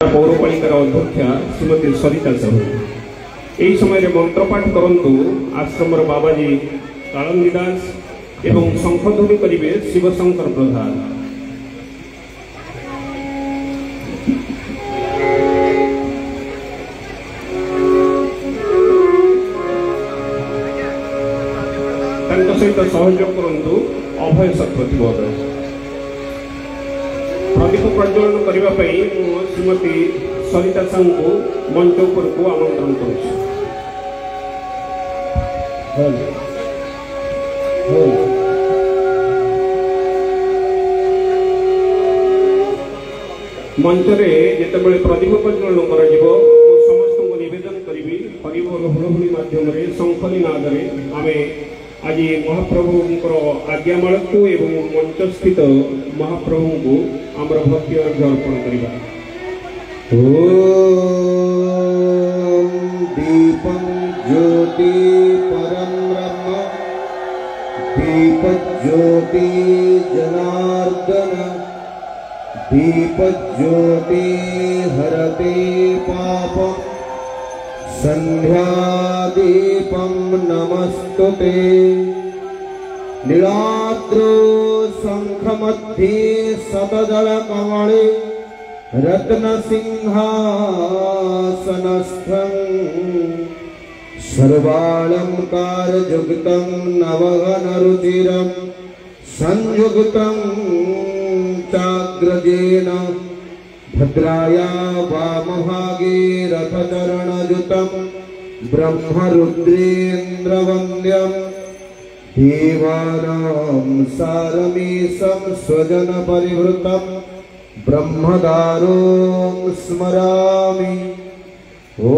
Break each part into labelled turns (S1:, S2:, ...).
S1: पौरपालिकार अध्यक्षा श्रीमती सरिता साहू यही समय मंत्रपाठ करंतु आश्रम बाबाजी कालंदी दास एवं शंखध्वनि करिवे शिवशंकर प्रधान। सहित सहयोग करंतु अभय शतपथी प्रदीप प्रज्वलन करने श्रीमती सरिता साहू को मंच उपर को आमंत्रण करुच्ची। मंचरे जितेबाला प्रदीप प्रज्वलन कर समस्त को निवेदन करी हरिबोल हुलहुली माध्यम शंखनी नादरे आमे आज महाप्रभुंकर आज्ञामाल को एवं मंचस्थित महाप्रभु को आमर भक्ति अर्घ्य अर्पण करवा।
S2: दीपं ज्योति परं ब्रह्म दीप ज्योति जनार्दन दीप ज्योति हरते पापम् संध्यादीपं नमस्तुते नीलाद्रो शंखमध्ये शतदलकमले रत्नसिंहासनस्थं सर्वालंकारयुक्तं नवघनरुचिरं संयुक्तं चाग्रजेन भद्राया वामभागे रथचरणयुतं ब्रह्मरुद्रेन्द्रवन्द्यं देवानां सारमेशं स्वजनपरिवृतं ब्रह्मदारों स्मरामि। ॐ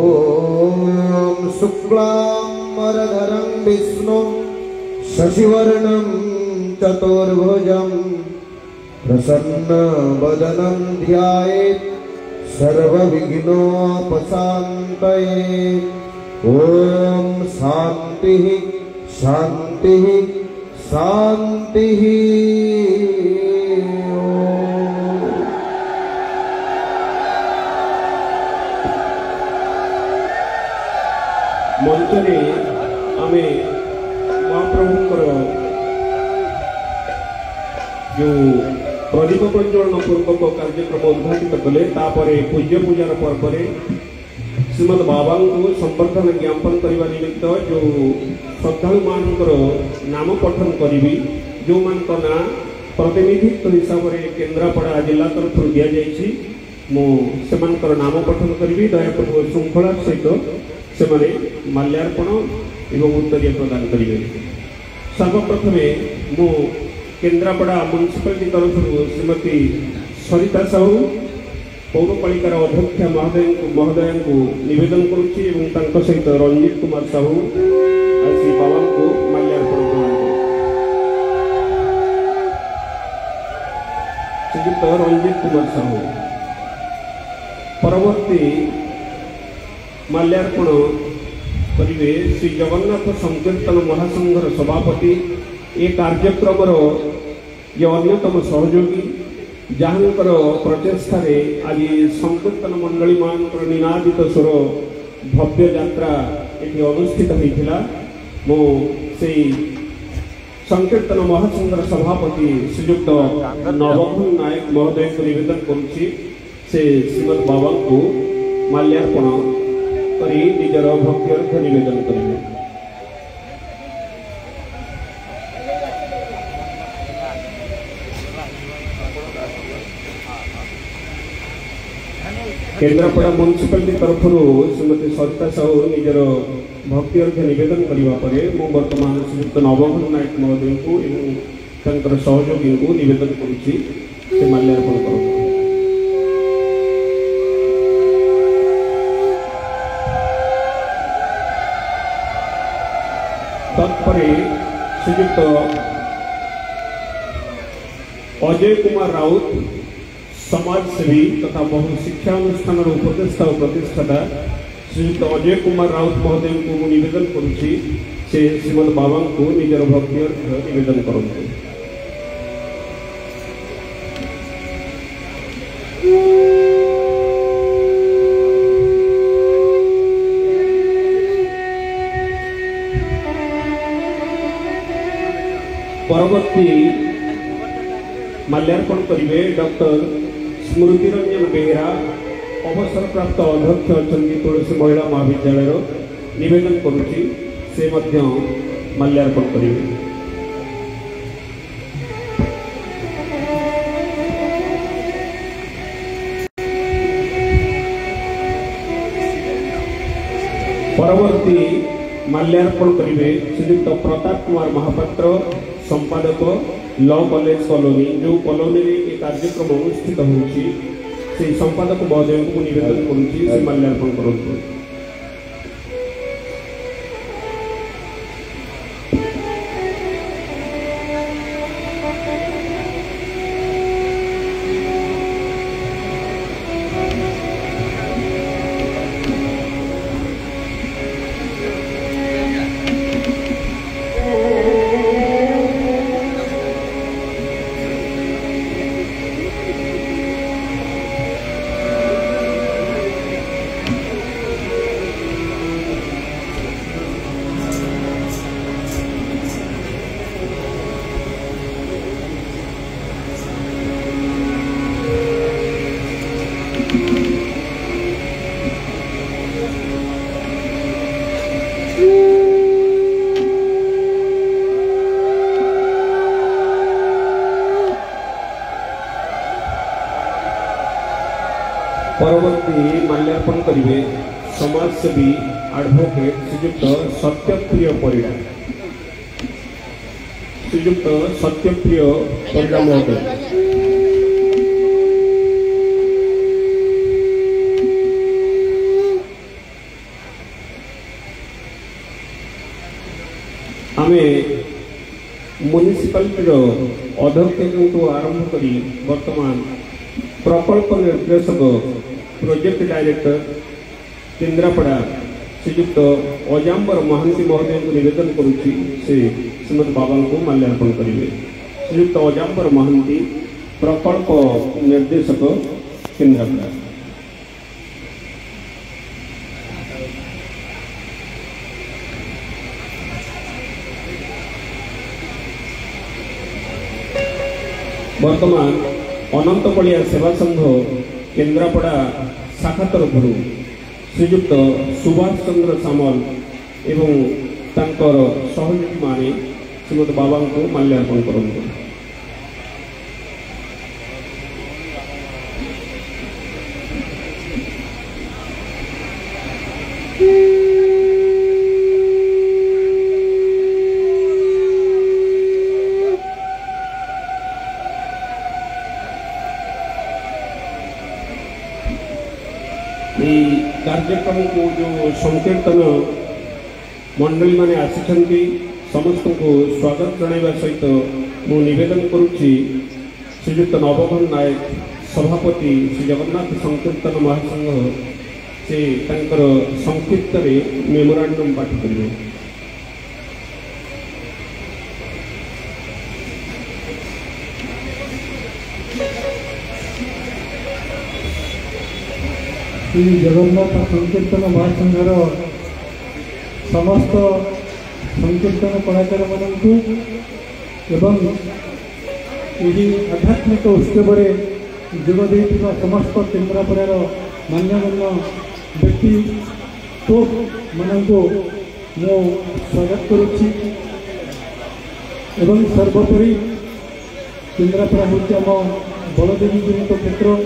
S2: शुक्लाम्बरधरं विष्णुं शशिवर्णं चतुर्भुजं प्रसन्नवदनं ध्यायेत् सर्वविघ्नोपशान्तये। ॐ शान्तिः शान्तिः शान्तिः।
S1: मंचरे आमे महाप्रभुंकर जो प्रदीप प्रज्वलन पूर्वक कार्यक्रम उद्घाटित कले पूज्य पूजार पर्व श्रीमद बाबा को संवर्धन ज्ञापन करने निमित्त जो श्रद्धालु मानकर नाम पठन करी जो मान ना प्रतिनिधित्व हिसाब से केन्द्रापड़ा जिला तरफ दि जाइए से नाम पठन करी दयापूर्वक श्रृंखला सहित से माल्यार्पण एवं उत्तरीय प्रदान करेंगे। सर्वप्रथम मु केन्द्रापड़ा म्युनिसिपालिटी तरफ श्रीमती सरिता साहू पौरपालिकार अध्यक्षा महोदय को निवेदन करुच्ची सहित रंजीत कुमार साहू श्री बाबा को माल्यार्पण प्रदान श्रीयुक्त रंजीत कुमार साहू परवर्ती माल्यार्पण करिवे श्री जगन्नाथ संकीर्तन महासंघर सभापति ए कार्यक्रम जो अन्यतम सहयोगी जहांकर प्रचेष्टा आज संकीर्तन मंडली मान निनादित स्वर भव्य यात्रा ये अनुष्ठित होता मो से संकीर्तन महासंघर सभापति श्रीयुक्त नवघन नायक महोदय को निवेदन करुच्ची से श्रीमद बाबा को माल्यार्पण करी निजर भक्ति अर्घ्य निवेदन करेंगे। केन्द्रापड़ा म्युनिसिपालिटी तरफ श्रीमती सरिता साहू निजर भक्ति अर्घ्य निवेदन करने वर्तमान श्रीयुक्त नवघन नायक महोदय को सहयोगी को निवेदन करुच्ची से माल्यार्पण कर। तत्परे श्रीयुक्त अजय कुमार राउत समाजसेवी तथा बहु शिक्षानुष्ठान उपदेष्टा और प्रतिष्ठाता श्रीयुक्त अजय कुमार राउत महोदय को निवेदन करुच्ची से श्रीमद बाबा को निजर भक्ति निवेदन करते। परवर्ती माल्यार्पण करेंगे डॉक्टर स्मृति रंजन बेहरा अवसर प्राप्त अध्यक्ष अच्छा तुलसी महिला महाविद्यालय निवेदन करुच्ची से माल्यार्पण करेंगे। परवर्ती माल्यार्पण करेंगे श्रीयुक्त प्रताप कुमार महापात्र संपादक लॉ कॉलेज कॉलोनी जो कॉलोनी ये कार्यक्रम अनुष्ठित होती संपादक महोदय को निवेदन करुच्ची से माल्यार्पण करूँ। परवर्ती माल्यार्पण करेंगे समाजसेवी एडवोकेट श्रीयुक्त सत्यप्रिय परिडा महोदय। आम म्युनिसिपालिटी अध्यक्ष आरंभ कर वर्तमान प्रकल्प निर्देशक प्रोजेक्ट डायरेक्टर केन्द्रापड़ा श्रीयुक्त अजाम्बर महांती महोदय को निवेदन करुच्ची से श्रीमद बाबा को माल्यार्पण करेंगे। श्रीयुक्त अजाम्बर महांती प्रकल्प निर्देशक केन्द्रापड़ा। वर्तमान अनंत बलिया सेवा संघ केन्द्रापड़ा शाखा तरफ श्रीयुक्त सुभाष चंद्र सामल एवं तांकर सहयोगी माने श्रीमद बाबा को माल्यार्पण करते। कार्यक्रम को जो संकीर्तन मंडली माने आसी समस्त को स्वागत जनाइबा सहित मु निवेदन करुच्ची श्रीयुक्त नवघन नायक सभापति श्री जगन्नाथ संकीर्तन महासंघ से संक्षिप्त मेमोरांडम पाठ करेंगे।
S3: श्री जगन्नाथ संकीर्तन महासंघर समस्त संकीर्तन कलाकार मानू एवं यही आध्यात्मिक उत्सव जोगदे समस्त केन्द्रापड़ार मान्यगण्य व्यक्ति तो मानू मु स्वागत करुच्ची एवं सर्वोपरि केन्द्रापड़ा हूँ आम बलदेवी क्षेत्र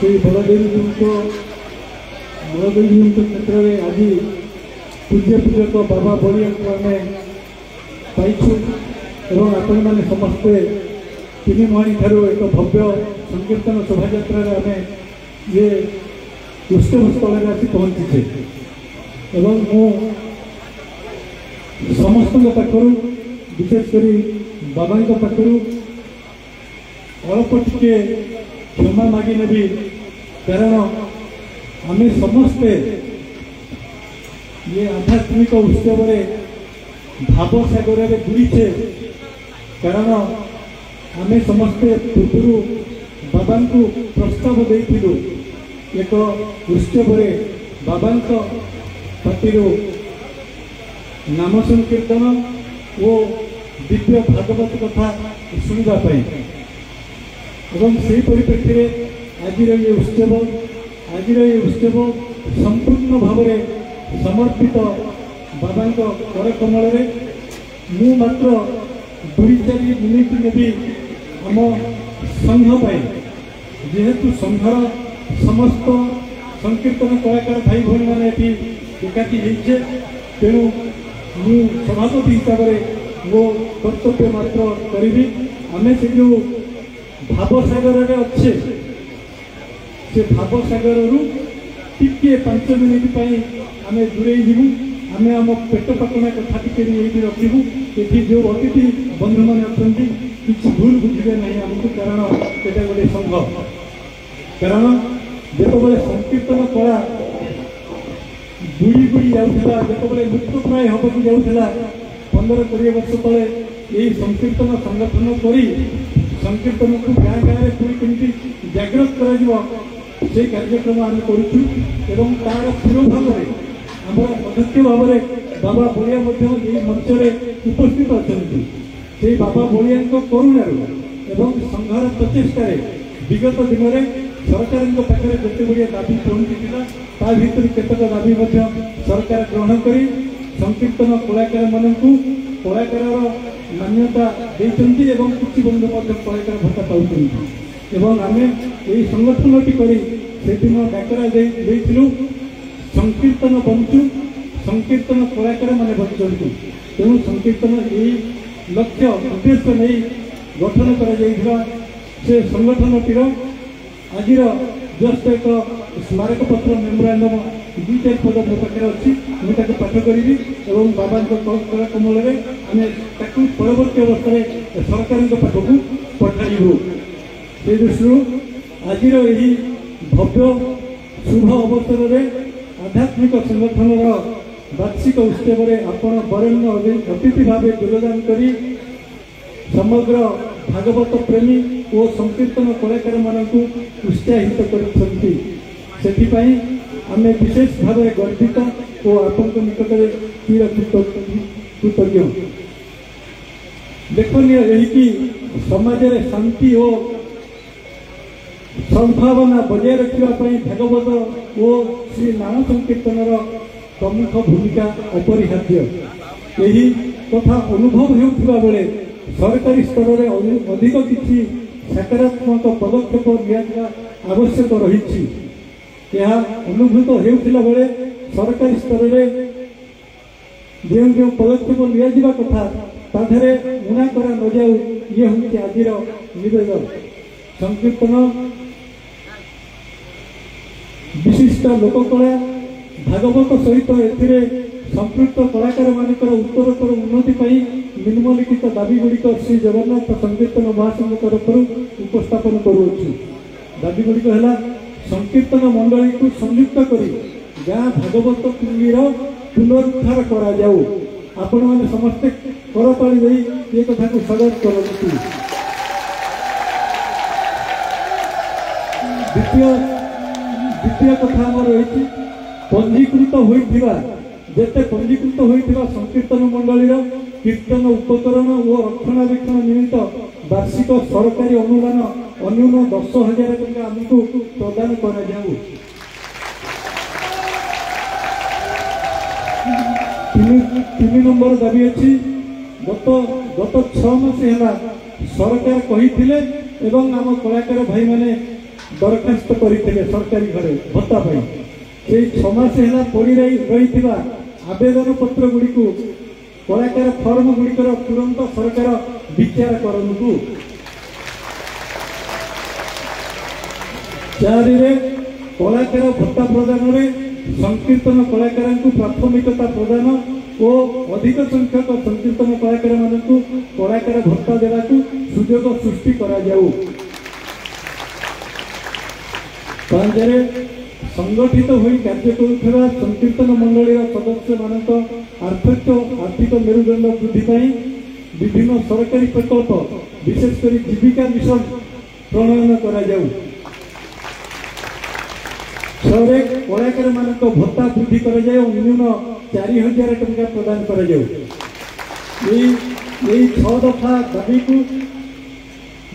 S3: से बलदेवी क्षेत्र में आज पूज्य पूजक बाबा बलिया को आम पाइछु एवं आपण मैंने समस्ते तीन मुहाणी ठारू एक भव्य संकीर्तन शोभा यात्रा आम ये उत्सव स्थल में आसी पहुँचे एवं मु समस्त पाखर विशेषकर बाबा पाखर अल्प टिके क्षमा मागी नेबी कारण आम समस्ते ये आध्यात्मिक उत्सव भाव सागर में बुड़ीचे कारण आम समस्ते पूर्व बाबा को प्रस्ताव देथिलु एक उत्सव बाबा पार्टी नाम संकीर्तन और दिव्य भागवत कथा शुणापी से परिप्रेक्षी में आज ये उत्सव संपूर्ण भाव समर्पित बाबा कर कमल मु मात्र 2-4 मिनिट नेबी आम संघ जेहेतु संघर समस्त संकीर्तन कलाकार भाई भाई मैंने एकाठी होइछे तेणु मु सभापति हिसाब से मो कर्तव्य मात्र करी आम से जो भावसागर अच्छे से भावसागर टिके 5 मिनिट आम दूरे जीवु आम आम पेट पाटना कथा टी रखू ये जो अतिथि बंधु मैंने अच्छा किसी भूल बुझे ना आमको कारण यहाँ गोटे संघ कारण जो संकीर्तन कला बुड़ी बुड़ी जाऊला जो लुप्त प्राय हवाक जाऊला 15-20 वर्ष तले यही संकीर्तन संगठन कर संकीर्तन को गाँ गाँव पुणी केमती जागृत कर कार्यक्रम आम करूँ तार पूर्व भाव में आम अध्यक्ष भाव में बाबा बलिया मंच उपस्थित अच्छा से बाबा बलिया करुणार एवं संघर प्रचेषा विगत दिन में सरकार पाखे जिते गुड़िया दाबी पहुंची ता भर केतक दाबी सरकार ग्रहण कर संकीर्तन कलाकार मानू कलाकार मान्यता देते किसी बंधु कलाकार भत्ता पाँच आम यही संगठन टी कर डाकरा देलु संकीर्तन बंचु संकीर्तन कलाकार माने बचुं तेणु संकीर्तन यही लक्ष्य उद्देश्य नहीं गठन कर संगठन टीर आज जस्ट एक स्मारक पत्र मेमोरांडम 2-4 पद मो पाखे अच्छी मुझे पाठ करी और बाबा कला कमल आम परवर्ती अवस्था सरकार पाखक पठाइबू से दृष्टि आज यही भव्य शुभ अवसर में आध्यात्मिक संगठन वार्षिक उत्सव में आपण बरेण्य अतिथि भाव योगदान कर समग्र भागवत प्रेमी और संकीर्तन कलाकार मानू उत्साहित कर आम विशेष भाव गर्वित और आपण निकट में कृतज्ञ देखनीय यही समाज में शांति और सद्भावना बजाय रखापी भागवत और श्री नाम संकीर्तन प्रमुख भूमिका अपरिहार्य यही कथा अनुभव होता बेले सरकारी स्तर में अधिक किसी सकारात्मक पदक्षेप निया आवश्यक रही अनुभूत होता बेले सरकारी स्तर में जो जो पदक्षेप निया कथा ताधरे मुना करा न जाऊ ये हूँ आज निवेदन संकीर्तन विशिष्ट लोककला भागवत सहित ए संपृक्त कलाकार मानकर उत्तरोत्तर उन्नति निम्नलिखित दाबी गुड़िक श्री जगन्नाथ संकीर्तन महासंघ तरफ उपस्थापन करुच्छू दाबी गुड़िक है संकीर्तन मंडली को संयुक्त कर गाँ भागवत तुंगीर पुनरुद्धार करा आपण मैंने समस्ते करताली दे ये कथा को स्वागत करती द्वितीय कथा आमर रही पंजीकृत होइथिबा जेते पंजीकृत होइथिबा संकीर्तन मंडलीर कीर्तन उपकरण और रक्षणाबेक्षण निमित्त वार्षिक सरकारी अनुदान अन्यून 10,000 टंका आमको प्रदान करा जाऊ। 3 नंबर दाबी अच्छी गत 6 मास है सरकार कही आम कलाकार भाई मैंने दरखास्त करते सरकारी घरे भत्ता से 6 मास है पड़ रही आवेदन पत्र गुड़ी कलाकार फर्म गुड़िकर तुरंत सरकार विचार करतु। 4 कलाकार भत्ता प्रदान में संकीर्तन कलाकार को प्राथमिकता प्रदान और अधिक संख्यक संकीर्तन कलाकार मानू कलाकार भत्ता देवा सुजोग सृष्टि करा जाऊ। 5 संगठित होई कार्य करुवा संकीर्तन मंडलीर सदस्य मानक आर्थिक मेरुदंड वृद्धि विभिन्न सरकारी प्रकल्प विशेषकर जीविका मिशन प्रणयन करा जाऊ। 6 कलाकार मानक भत्ता वृद्धि करा जाए न्यून 4,000 टंका प्रदान करा जाऊ। यही 6 दफा दाबी को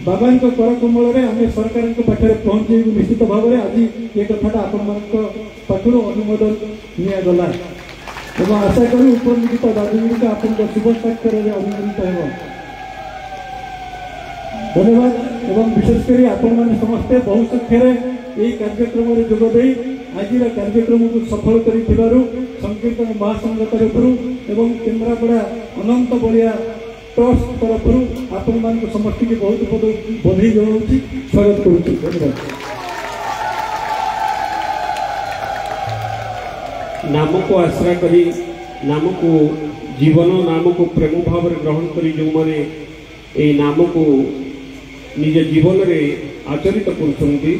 S3: बाबा कर कमल आम सरकार पाखे पहुँचे निश्चित भाव में आज ये कथा आपण पाखर अनुमोदन निगला एवं आशा करी उपनिर्मित दाबी गुड़िक आप शुभ साक्षर अनुमोदित हो। धन्यवाद एवं विशेषकर आपण मैंने समस्ते बहु संख्यार यही कार्यक्रम में जोगदे आज कार्यक्रम को सफल कर संकीर्तन महासंघ तरफ एवं केन्द्रापड़ा अनंत बलिया ट्रस्ट तरफ आपण मान समस्त की बहुत बहुत बधाई जनाऊँ स्वागत करुच्ची। धन्यवाद।
S1: नाम को आश्रा करी नाम को जीवन नाम को प्रेम भाव ग्रहण करी जो माने ए नाम को निज जीवन रे आचरित करुछंती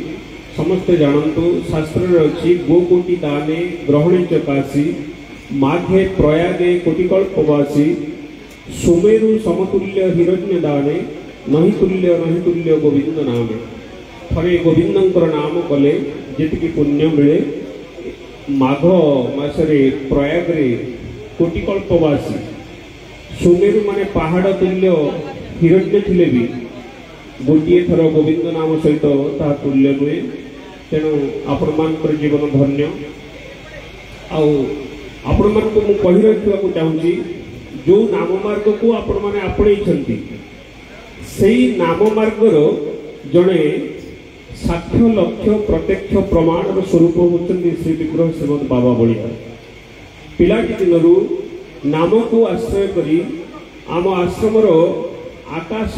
S1: समस्ते जानतु शास्त्र अच्छी गोकोटि दाने ग्रहणे चकासी माघे प्रयागे कोटिकल्पवासी सुमेरु समतुल्य हिरण्य दाने नहीं तुल्य गोविंद नामे थरे गोविंदंकर नाम कले जेतिकी पुण्य मिले माघ मासरे प्रयाग रे कोटिकल्पवासी सुमेरु माने पहाड़ तुल्य हिरण्य थिले भी गोटे थर गोविंद नाम सहित ता तुल्य नुहे तेणु आपण मान जीवन धन्य आपण मान को कही रखा चाहूँगी जो नाम मार्ग को आपण मैंने आपणई से नाम मार्गर जड़े साक्ष्य लक्ष्य प्रत्यक्ष प्रमाण स्वरूप होती श्री विग्रह श्रीमद बाबा बलिया पिलाटी दिन नाम को आश्रय करी आम आश्रम आकाश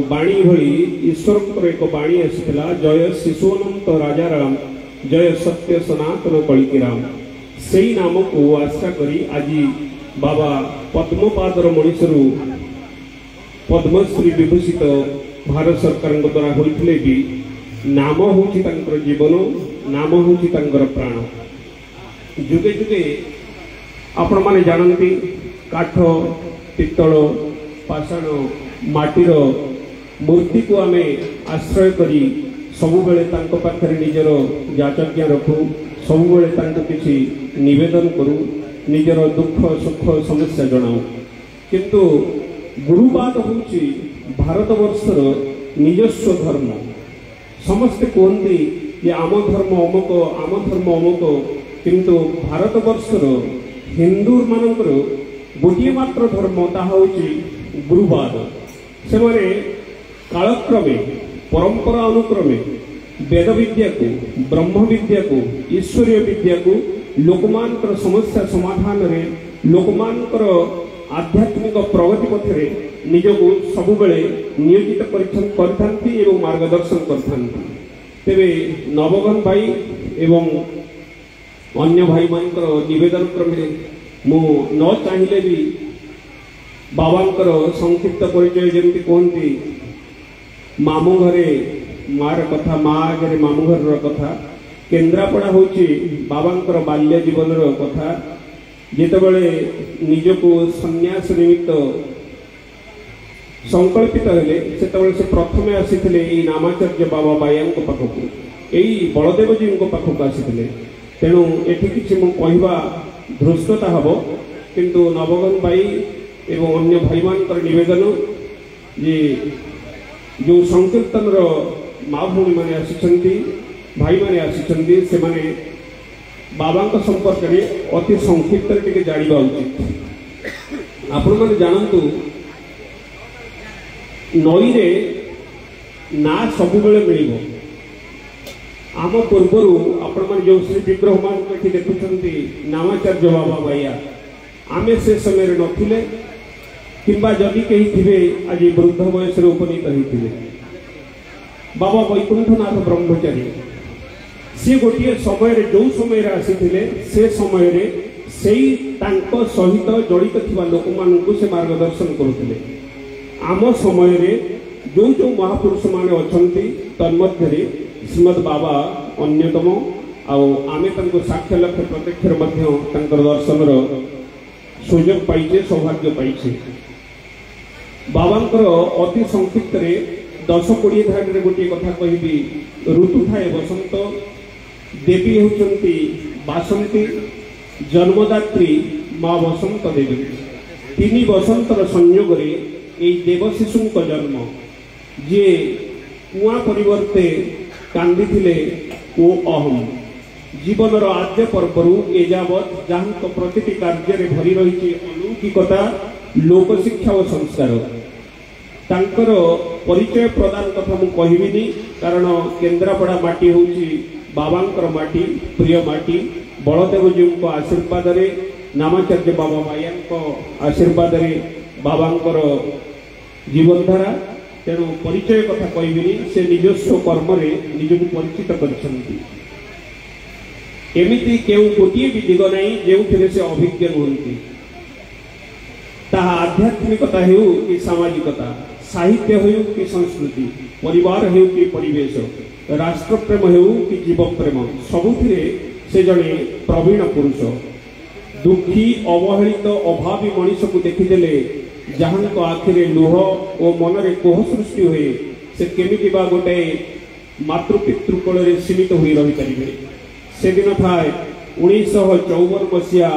S1: बाणी भली ईश्वर एक बाणी आसाला जय शिशुअनंत राजा राम जय सत्य सनातन कलिकी राम से नाम को आश्रा करी आज बाबा पद्मपादर मनीषरू पद्मश्री विभूषित भारत सरकार द्वारा होते भी नाम हूँ जीवन नाम हूँ प्राण जुगे जुगे आपण मैंने जानती काठ पित्तल पाषाण माटीर मूर्ति को आम आश्रय करी सबुबले तांको पाखरे निजर जाचज्ञा रखू सबुबले किसी निवेदन करू निजर दुख सुख समस्या जनाऊ किंतु गुरुवाद हूँ भारत वर्षर निजस्व धर्म समस्ते कहते ये आम धर्म अमुक किंतु भारत वर्षर हिंदू मानकर गोटे मात्र धर्म ताहा हूँ गुरुवाद से कालक्रमे परंपरा अनुक्रमे वेद विद्या को ब्रह्म विद्या को ईश्वरीय विद्या को लोकमानकर समस्या समाधान रे लोकमानकर आध्यात्मिक प्रगति पथरे निजको सबुबले नियोजित करथांती एवं मार्गदर्शन करथांती तेबे नवगन भाई एवं अन्य भाई मानकर निवेदन क्रमे मु न चाहिए भी बाबांकर संक्षिप्त परिचय जमी कहती मामू घरे मार कथा माँ आगे मामू घर कथा केन्द्रापड़ा हूँ बाबांकर बाल्य जीवन कथा जितेबले निजको संन्यास निमित्त संकल्पित हेले से प्रथमे आसीथिले नामाचार्य बाबा बाया पाखक यही बलदेव जी पाखक आसीथिले तेणु एठी किछि मु कहवा धृष्टता हबो किंतु नवगन भाई एवं अन्य भाई मानकर निवेदन जे जो संकीर्तन माँ भूमि मैंने आसी भाई मैंने आसी से माने बाबा संपर्क में अति संक्षिप्त टे जाना उचित आपण मैंने जानतु नई रे ना सबुबले मिल आम पूर्वर आपण मैंने जो श्री विग्रह मान देखुंट नामाचार्य बाबा बाया आमे से समय नथिले किंबा जदि कहीं थे आज वृद्ध बयस उपनीत होते बाबा वैकुंठनाथ ब्रह्मचारी सी गोटे समय जो समय आसी से समय सहित जड़ित थी लोक मान से मार्गदर्शन करुले आम समय जो जो महापुरुष माने अच्छा तन्मध्य श्रीमद बाबा अन्यतम आमे साक्ष्य लक्ष्य प्रत्यक्ष दर्शन सुजोग पाइचे सौभाग्य पाइचे बाबांकर अति संक्षिप्त 10-20 धाड़ी गोटे कथा कहि ऋतु थाए बसंत देवी होचंती बासंती जन्मदात्री माँ बसंत देवी तीन बसंतर संयोग এই ଦେବଶିଶୁଙ୍କ ଜନ୍ମ ଯିଏ କୁଆଁ ପରିବର୍ତ୍ତେ କାନ୍ଦିଥିଲେ ଓ ଅହମ୍ ଜୀବନର ଆଦ୍ୟ ପର୍ବରୁ ଏଯାବତ୍ ଯାହାଙ୍କ ପ୍ରତିଟି କାର୍ଯ୍ୟରେ ଭରି ରହିଛି ଅଲୌକିକତା ଲୋକଶିକ୍ଷା ଓ ସଂସ୍କାର। ତାଙ୍କର ପରିଚୟ ପ୍ରଦାନ କଥା ମୁଁ କହିବିନି, କାରଣ କେନ୍ଦ୍ରାପଡ଼ା ମାଟି ହେଉଛି ବାବାଙ୍କର ମାଟି, ପ୍ରିୟ ମାଟି। ବଳଦେବଜୀଙ୍କ ଆଶୀର୍ବାଦରେ, ନାମାଚାର୍ଯ୍ୟ ବାବା ବାୟାଙ୍କ ଆଶୀର୍ବାଦରେ ବାବାଙ୍କର ଜୀବନଧାରା, ତେଣୁ ପରିଚୟ କଥା କହିବିନି। ସେ ନିଜସ୍ୱ କର୍ମରେ ନିଜକୁ ପରିଚିତ କରିଛନ୍ତି। ଏମିତି କେଉଁ ଗୋଟିଏ ବି ଦିଗ ନାହିଁ ଯେଉଁଥିରେ ସେ ଅଭିଜ୍ଞ ନୁହନ୍ତି। ତାହା ଆଧ୍ୟାତ୍ମିକତା ହେଉ କି ସାମାଜିକତା, ସାହିତ୍ୟ ହେଉ କି ସଂସ୍କୃତି, ପରିବାର ହେଉ କି ପରିବେଶ, ରାଷ୍ଟ୍ରପ୍ରେମ ହେଉ କି ଜୀବପ୍ରେମ, ସବୁଥିରେ ସେ ଜଣେ ପ୍ରବୀଣ ପୁରୁଷ। ଦୁଃଖୀ, ଅବହେଳିତ, ଅଭାବୀ ମଣିଷକୁ ଦେଖିଦେଲେ ଯାହାଙ୍କ ଆଖିରେ ଲୁହ ଓ ମନରେ କୋହ ସୃଷ୍ଟି ହୁଏ, ସେ କେମିତି ବା ଗୋଟାଏ ମାତୃପିତୃ କୋଳରେ ସୀମିତ ହୋଇ ରହିପାରିବେ। ସେଦିନ ଥାଏ 1954 ମସିହା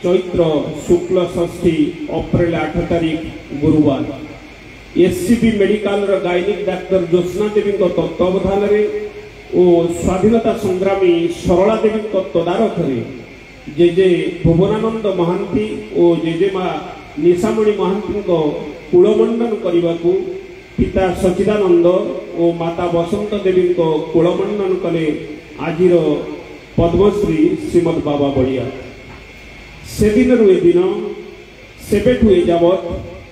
S1: ଚୈତ୍ର ଶୁକ୍ଳ ଷଷ୍ଠୀ ଅପ୍ରେଲ 8 ତାରିଖ ଗୁରୁବାର। SCB ମେଡିକାଲର ଗାଇନିକ ଡାକ୍ତର ଜ୍ୟୋତ୍ସ୍ନା ଦେବୀଙ୍କ ତତ୍ତ୍ୱାବଧାନରେ ଓ ସ୍ୱାଧୀନତା ସଂଗ୍ରାମୀ ସରଳା ଦେବୀଙ୍କ ତଦାରଖରେ ଜେଜେ ଭୁବନାନନ୍ଦ ମହାନ୍ତି ଓ ଜେଜେମା ନିଶାମଣି ମହାନ୍ତିଙ୍କ କୁଳମଣ୍ଡନ କରିବାକୁ ପିତା ସଚିଦାନନ୍ଦ ଓ ମାତା ବସନ୍ତ ଦେବୀଙ୍କ କୁଳମଣ୍ଡନ କଲେ ଆଜିର ପଦ୍ମଶ୍ରୀ ଶ୍ରୀମଦ୍ ବାବା ବଳିଆ। ସେଦିନରୁ ଏଦିନ, ସେବେଠୁ ଏଯାବତ୍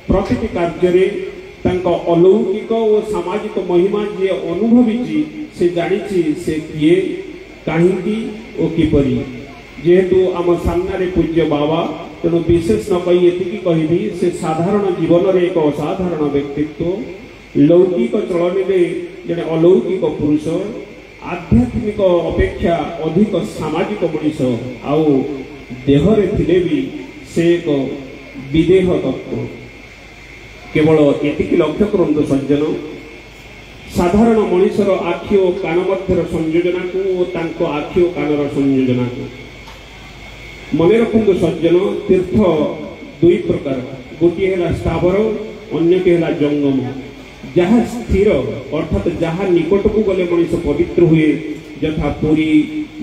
S1: ପ୍ରତିଟି କାର୍ଯ୍ୟରେ ତାଙ୍କ ଅଲୌକିକ ଓ ସାମାଜିକ ମହିମା ଯିଏ ଅନୁଭବିଛି, ସେ ଜାଣିଛି ସେ କିଏ, କାହିଁକି ଓ କିପରି। ଯେହେତୁ ଆମ ସାମ୍ନାରେ ପୂଜ୍ୟ ବାବା, ତେଣୁ ବିଶେଷ ନ କହି ଏତିକି କହିବି, ସେ ସାଧାରଣ ଜୀବନରେ ଏକ ଅସାଧାରଣ ବ୍ୟକ୍ତିତ୍ୱ, ଲୌକିକ ଚଳନୀରେ ଜଣେ ଅଲୌକିକ ପୁରୁଷ, ଆଧ୍ୟାତ୍ମିକ ଅପେକ୍ଷା ଅଧିକ ସାମାଜିକ ମଣିଷ, ଆଉ ଦେହରେ ଥିଲେ ବି ସେ ଏକ ବିଦେହ ତତ୍ତ୍ୱ। କେବଳ ଏତିକି ଲକ୍ଷ୍ୟ କରନ୍ତୁ ସଜ୍ଜନ, ସାଧାରଣ ମଣିଷର ଆଖି ଓ କାନ ମଧ୍ୟର ସଂଯୋଜନାକୁ ଓ ତାଙ୍କ ଆଖି ଓ କାନର ସଂଯୋଜନାକୁ ମନେ ରଖନ୍ତୁ ସଜ୍ଜନ। ତୀର୍ଥ ଦୁଇ ପ୍ରକାର, ଗୋଟିଏ ହେଲା ସ୍ଥାବର, ଅନ୍ୟଟି ହେଲା ଜଙ୍ଗମ। ଯାହା ସ୍ଥିର ଅର୍ଥାତ୍ ଯାହା ନିକଟକୁ ଗଲେ ମଣିଷ ପବିତ୍ର ହୁଏ, ଯଥା ପୁରୀ,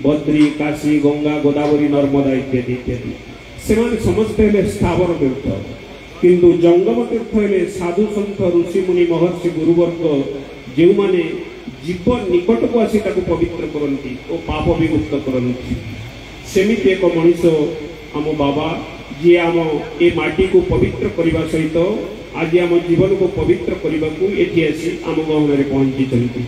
S1: ବଦ୍ରୀ, କାଶୀ, ଗଙ୍ଗା, ଗୋଦାବରୀ, ନର୍ମଦା ଇତ୍ୟାଦି ଇତ୍ୟାଦି, ସେମାନେ ସମସ୍ତେ ହେଲେ ସ୍ଥାବର ତୀର୍ଥ। କିନ୍ତୁ ଜଙ୍ଗମ ତୀର୍ଥ ହେଲେ ସାଧୁ, ସନ୍ଥ, ଋଷିମୁନି, ମହର୍ଷି, ଗୁରୁବର୍ଗ, ଯେଉଁମାନେ ଜୀବ ନିକଟକୁ ଆସି ତାକୁ ପବିତ୍ର କରନ୍ତି ଓ ପାପ ବିମୁକ୍ତ କରନ୍ତି। ସେମିତି ଏକ ମଣିଷ ଆମ ବାବା, ଯିଏ ଆମ ଏ ମାଟିକୁ ପବିତ୍ର କରିବା ସହିତ ଆଜି ଆମ ଜୀବନକୁ ପବିତ୍ର କରିବାକୁ ଏଠି ଆସି ଆମ ଗହଣରେ ପହଞ୍ଚିଛନ୍ତି।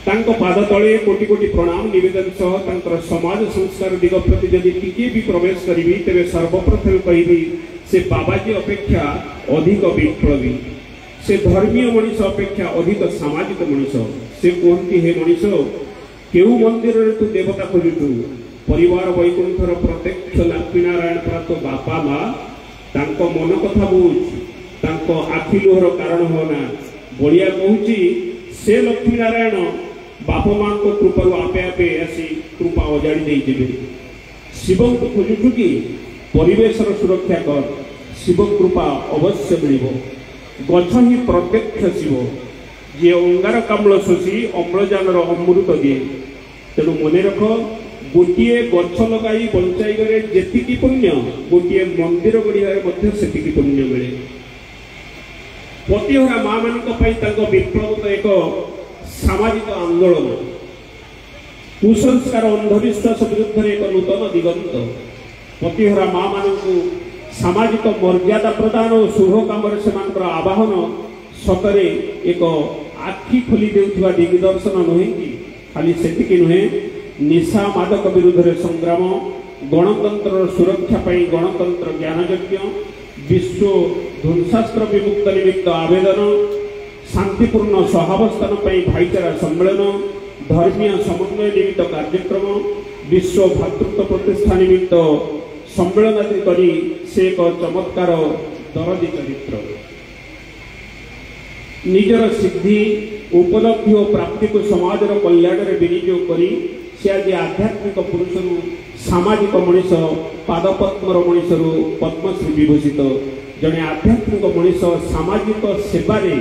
S1: ତାଙ୍କ ପାଦ ତଳେ କୋଟି କୋଟି ପ୍ରଣାମ ନିବେଦନ ସହ ତାଙ୍କର ସମାଜ ସଂସ୍କାର ଦିଗ ପ୍ରତି ଯଦି ଟିକିଏ ବି ପ୍ରବେଶ କରିବି, ତେବେ ସର୍ବପ୍ରଥମେ କହିବି ସେ ବାବାଜୀ ଅପେକ୍ଷା ଅଧିକ ବିପ୍ଳବୀ, ସେ ଧର୍ମୀୟ ମଣିଷ ଅପେକ୍ଷା ଅଧିକ ସାମାଜିକ ମଣିଷ। ସେ କୁହନ୍ତି, ହେ ମଣିଷ, କେଉଁ ମନ୍ଦିରରେ ତୁ ଦେବତା ଖୋଜୁଛୁ? ପରିବାର ବୈକୁଣ୍ଠର ପ୍ରତ୍ୟକ୍ଷ ଲକ୍ଷ୍ମୀନାରାୟଣ ପ୍ରାପ୍ତ ବାପା ମା, ତାଙ୍କ ମନ କଥା ବୁଝ, ତାଙ୍କ ଆଖି ଲୁହର କାରଣ ହୋନା। ବଳିଆ କହୁଛି, ସେ ଲକ୍ଷ୍ମୀନାରାୟଣ ବାପା ମାଙ୍କ କୃପାରୁ ଆପେ ଆପେ ଆସି କୃପା ଅଜାଡ଼ି ଦେଇଯିବେ। ଶିବଙ୍କୁ ଖୋଜୁଛୁ କି? ପରିବେଶର ସୁରକ୍ଷା କର, ଶିବ କୃପା ଅବଶ୍ୟ ମିଳିବ। ଗଛ ହିଁ ପ୍ରତ୍ୟକ୍ଷ ଶିବ, ଯିଏ ଅଙ୍ଗାରକାମ୍ଳ ଶୋଷି ଅମ୍ଳଜାନର ଅମୃତ ଦିଏ। ତେଣୁ ମନେ ରଖ, ଗୋଟିଏ ଗଛ ଲଗାଇ ବଞ୍ଚାଇବାରେ ଯେତିକି ପୁଣ୍ୟ, ଗୋଟିଏ ମନ୍ଦିର ଗଢ଼ିବାରେ ମଧ୍ୟ ସେତିକି ପୁଣ୍ୟ ମିଳେ। ପତିହରା ମା ମାନଙ୍କ ପାଇଁ ତାଙ୍କ ବିପ୍ଳବ ତ ଏକ ସାମାଜିକ ଆନ୍ଦୋଳନ, କୁସଂସ୍କାର ଅନ୍ଧବିଶ୍ୱାସ ବିରୁଦ୍ଧରେ ଏକ ନୂତନ ଦିଗନ୍ତ। ପତିହରା ମା ମାନଙ୍କୁ ସାମାଜିକ ମର୍ଯ୍ୟାଦା ପ୍ରଦାନ ଓ ଶୁଭ କାମରେ ସେମାନଙ୍କର ଆବାହନ ସତରେ ଏକ ଆଖି ଖୋଲି ଦେଉଥିବା ଦିଗଦର୍ଶନ ନୁହେଁ କି? ଖାଲି ସେତିକି ନୁହେଁ, ନିଶା ମାଦକ ବିରୁଦ୍ଧରେ ସଂଗ୍ରାମ, ଗଣତନ୍ତ୍ରର ସୁରକ୍ଷା ପାଇଁ ଗଣତନ୍ତ୍ର ଜ୍ଞାନଯଜ୍ଞ, ବିଶ୍ୱ ଧ୍ୱଂସାସ୍ତ୍ର ବିମୁକ୍ତ ନିମିତ୍ତ ଆବେଦନ, ଶାନ୍ତିପୂର୍ଣ୍ଣ ସହାବସ୍ଥାନ ପାଇଁ ଭାଇଚାରା ସମ୍ମେଳନ, ଧର୍ମୀୟ ସମନ୍ୱୟ ନିମିତ୍ତ କାର୍ଯ୍ୟକ୍ରମ, ବିଶ୍ୱ ଭାତୃତ୍ୱ ପ୍ରତିଷ୍ଠା ନିମିତ୍ତ ସମ୍ମେଳନ ଆଦି କରି ସେ ଏକ ଚମତ୍କାର ଦରଦୀ ଚରିତ୍ର। ନିଜର ସିଦ୍ଧି, ଉପଲବ୍ଧି ଓ ପ୍ରାପ୍ତିକୁ ସମାଜର କଲ୍ୟାଣରେ ବିନିଯୋଗ କରି ସେ ଆଜି ଆଧ୍ୟାତ୍ମିକ ପୁରୁଷରୁ ସାମାଜିକ ମଣିଷ, ପାଦପଦ୍ମର ମଣିଷରୁ ପଦ୍ମଶ୍ରୀ ବିଭୂଷିତ। जड़े आध्यात्मिक मनीष सामाजिक सेवारे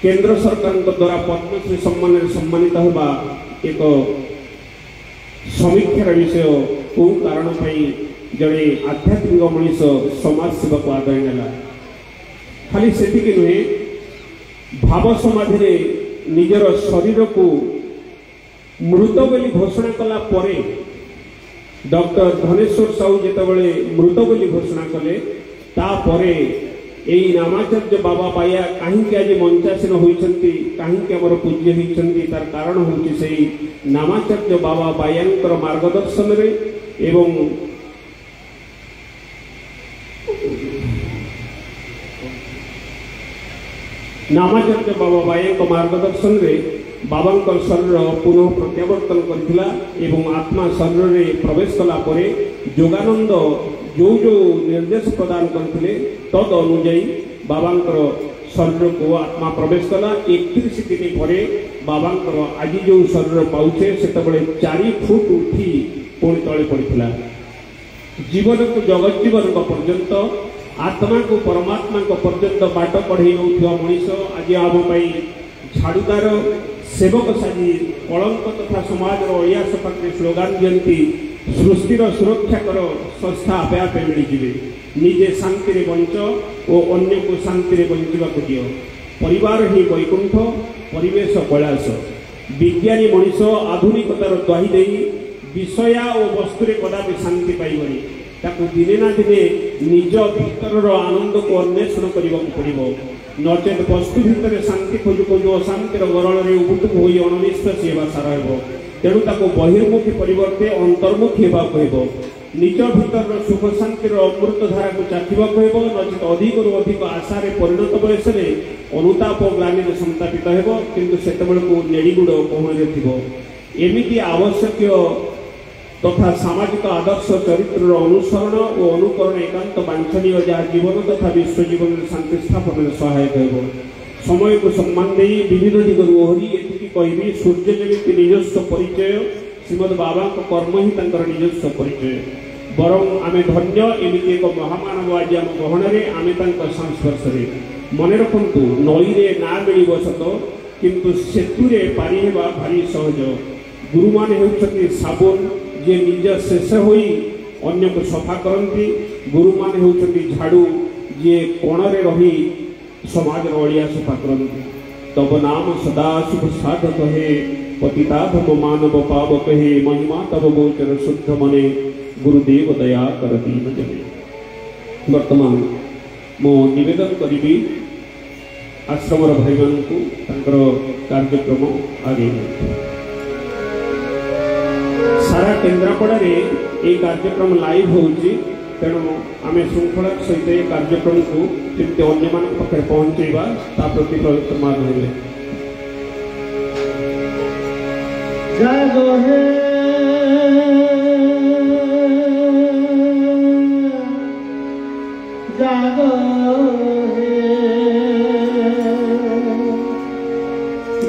S1: केंद्र सरकार द्वारा पद्मश्री सम्मान सम्मानित होगा एक समीक्षार विषय कौ कारण जड़े आध्यात्मिक मनीष समाज सेवा को आदय नेला खाली से नुहे भाव समाधि निजर शरीर को मृत बोली घोषणा कला परे डॉक्टर धनेश्वर साहू जितेबाला मृत बोली घोषणा कले तापरे यही नामाचार्य बाबा बाया कहीं आज मंचासीन होती कहीं आमर पूज्य होती तार कारण हूँ से नामाचार्य बाबा बायांकर मार्गदर्शन रे एवं नामाचार्य बाबा बाया मार्गदर्शन रे बाबांकर शरीर पुनः प्रत्यावर्तन करथिला एवं आत्मा शरीर रे प्रवेश कला परे योगानंद जो जो निर्देश प्रदान करथिले तद अनुଯାୟୀ बाबांकर शरीर को आत्मा प्रवेश कला 31 दिन परे बाबांकर आज जो शरीर पाउछे सेतबेले 4 फुट उठी पुणी तले पड़िथिला जीवन को जगत जीवन पर्यंत आत्मा को परमात्मा को पर्यंत बाट पढ़े नौथिबा मनीष आज आम पाई झाड़ूदार सेवक साजी कलंक तथा समाज अलिया सपाटे स्लोगान दियंती सृष्टिर सुरक्षा कर संस्था आपे आपे मिलଯିवे निजे शांति रे बंच और अन्य को शांति रे बंचवा को दियो परिवार ही वैकुंठ परिवेश कैलाश विज्ञानी मनीष आधुनिकतार द्वाही दे विषया और वस्तु कदापि शांति पाइबनी ताकू दिने ना दिने निज भीतर आनंद को अन्वेषण करने पड़ो नचेत वस्तु भितर शांति खोजु खोजु अशांतिर गरल में उबुटुक हो अनिश्वासी होगा सारा हो तेणु ताको बहिर्मुखी परिवर्ते अंतर्मुखी होगा कह निज भीतर सुख शांतिर अमृत धारा को चाखा कह नचेत अधिक अधिक आशार परिणत बयस अनुताप ग्लानि संतापित हो किंतु सेतबेल को नेड़ीगुड़ पहुँचे थी आवश्यक तथा सामाजिक आदर्श चरित्र अनुसरण और अनुकरण एकांत वांछनीय जहाँ जीवन तथा विश्व जीवन शांति स्थापन में सहायक हो समय को सम्मान दे विविध दिगरु ओहरी एतिकी कहबी सूर्य जमी निजस्व परिचय श्रीमद बाबा कर्म ही निजस्व परिचय बरं आमे धन्य एमती एक महामानव आज आम गहन आमे संस्पर्श मन रखु नई रे ना मिल सत किंतु सेतुरे पारि हेबा भारी सहज गुरु माने हेउछथि साबुन जे निज शेष होई अन्य को सफा करती गुरु माने होउछथि झाड़ू जे कोणरे रही समाज अलिया सफा करती तब नाम सदा शुभ साधक हे पतिताधम मानव पावक हे महिमा तब गोचर शुद्ध मने गुरुदेव दया कर दीन जने वर्तमान मो निवेदन करी आश्रमर भाई मान को कार्यक्रम आगे सारा केन्द्रापड़ा रे ये कार्यक्रम लाइव होउची तेणु आम श्रृंखला सहित ये कार्यक्रम को जमी अन्य मान पाखे पहुँचेगा ता प्रति प्रयत्नमान हेले
S2: जागो हे जागो हे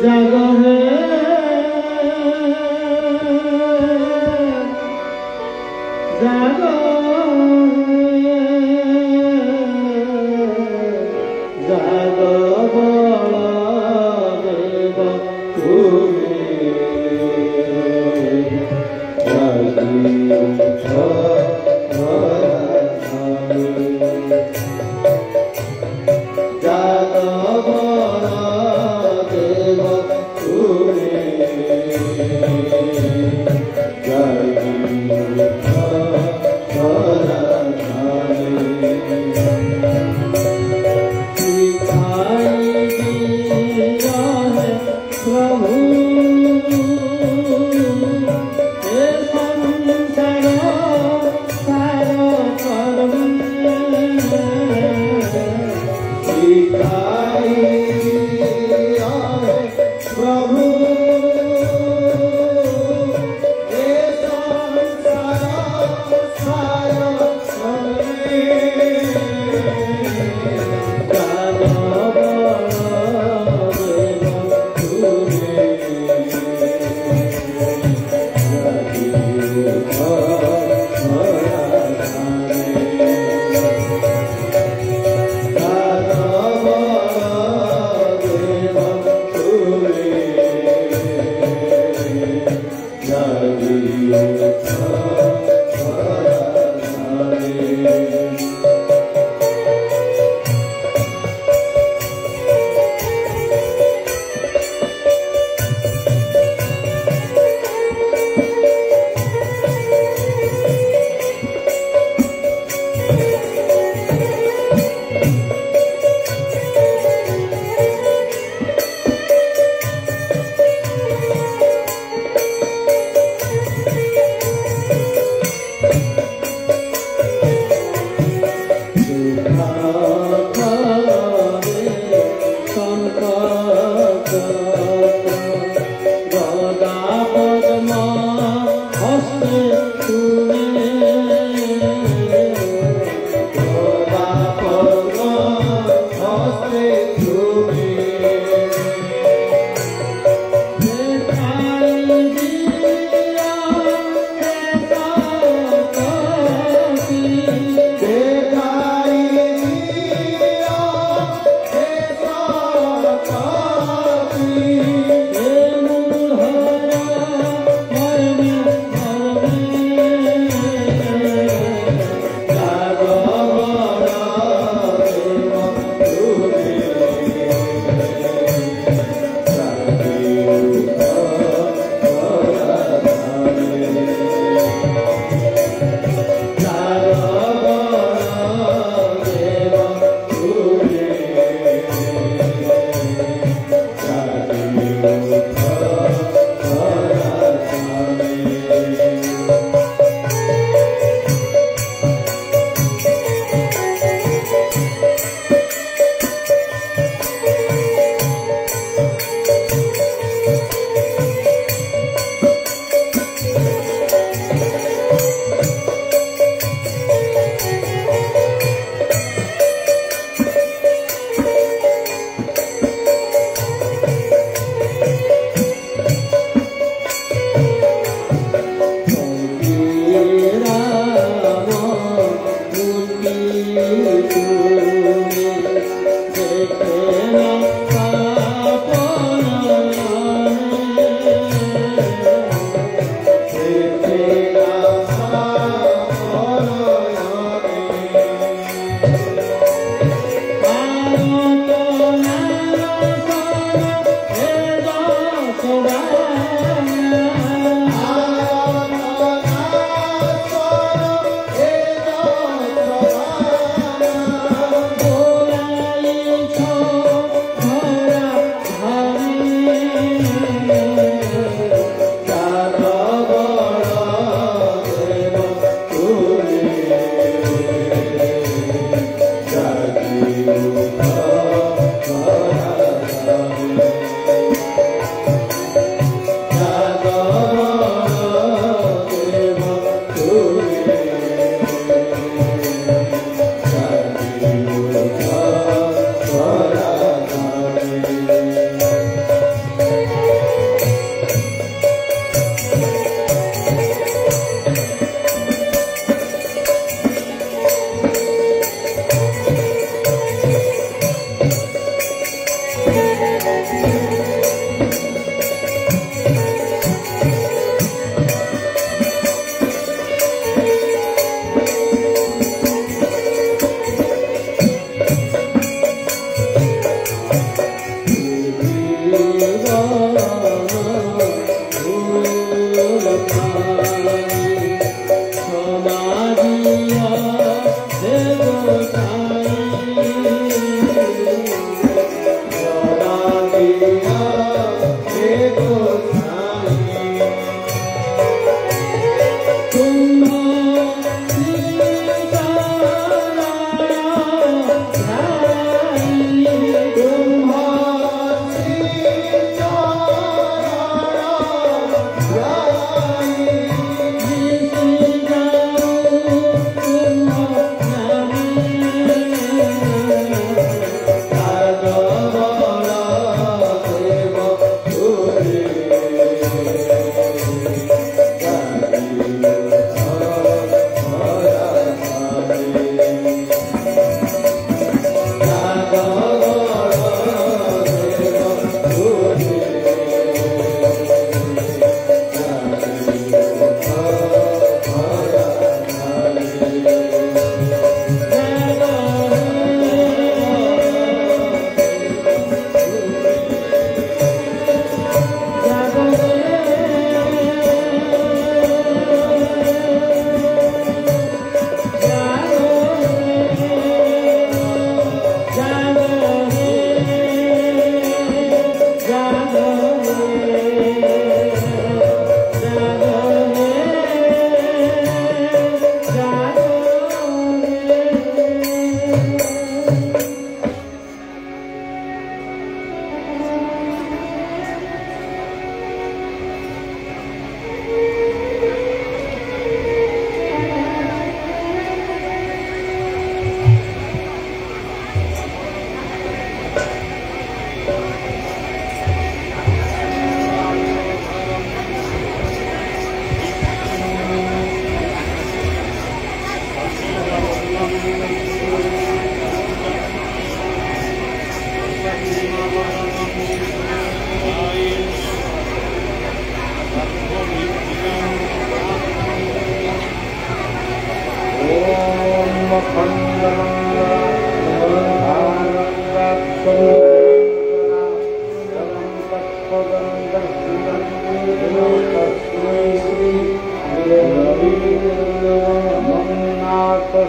S2: जागो हे जागो जागो बलदेव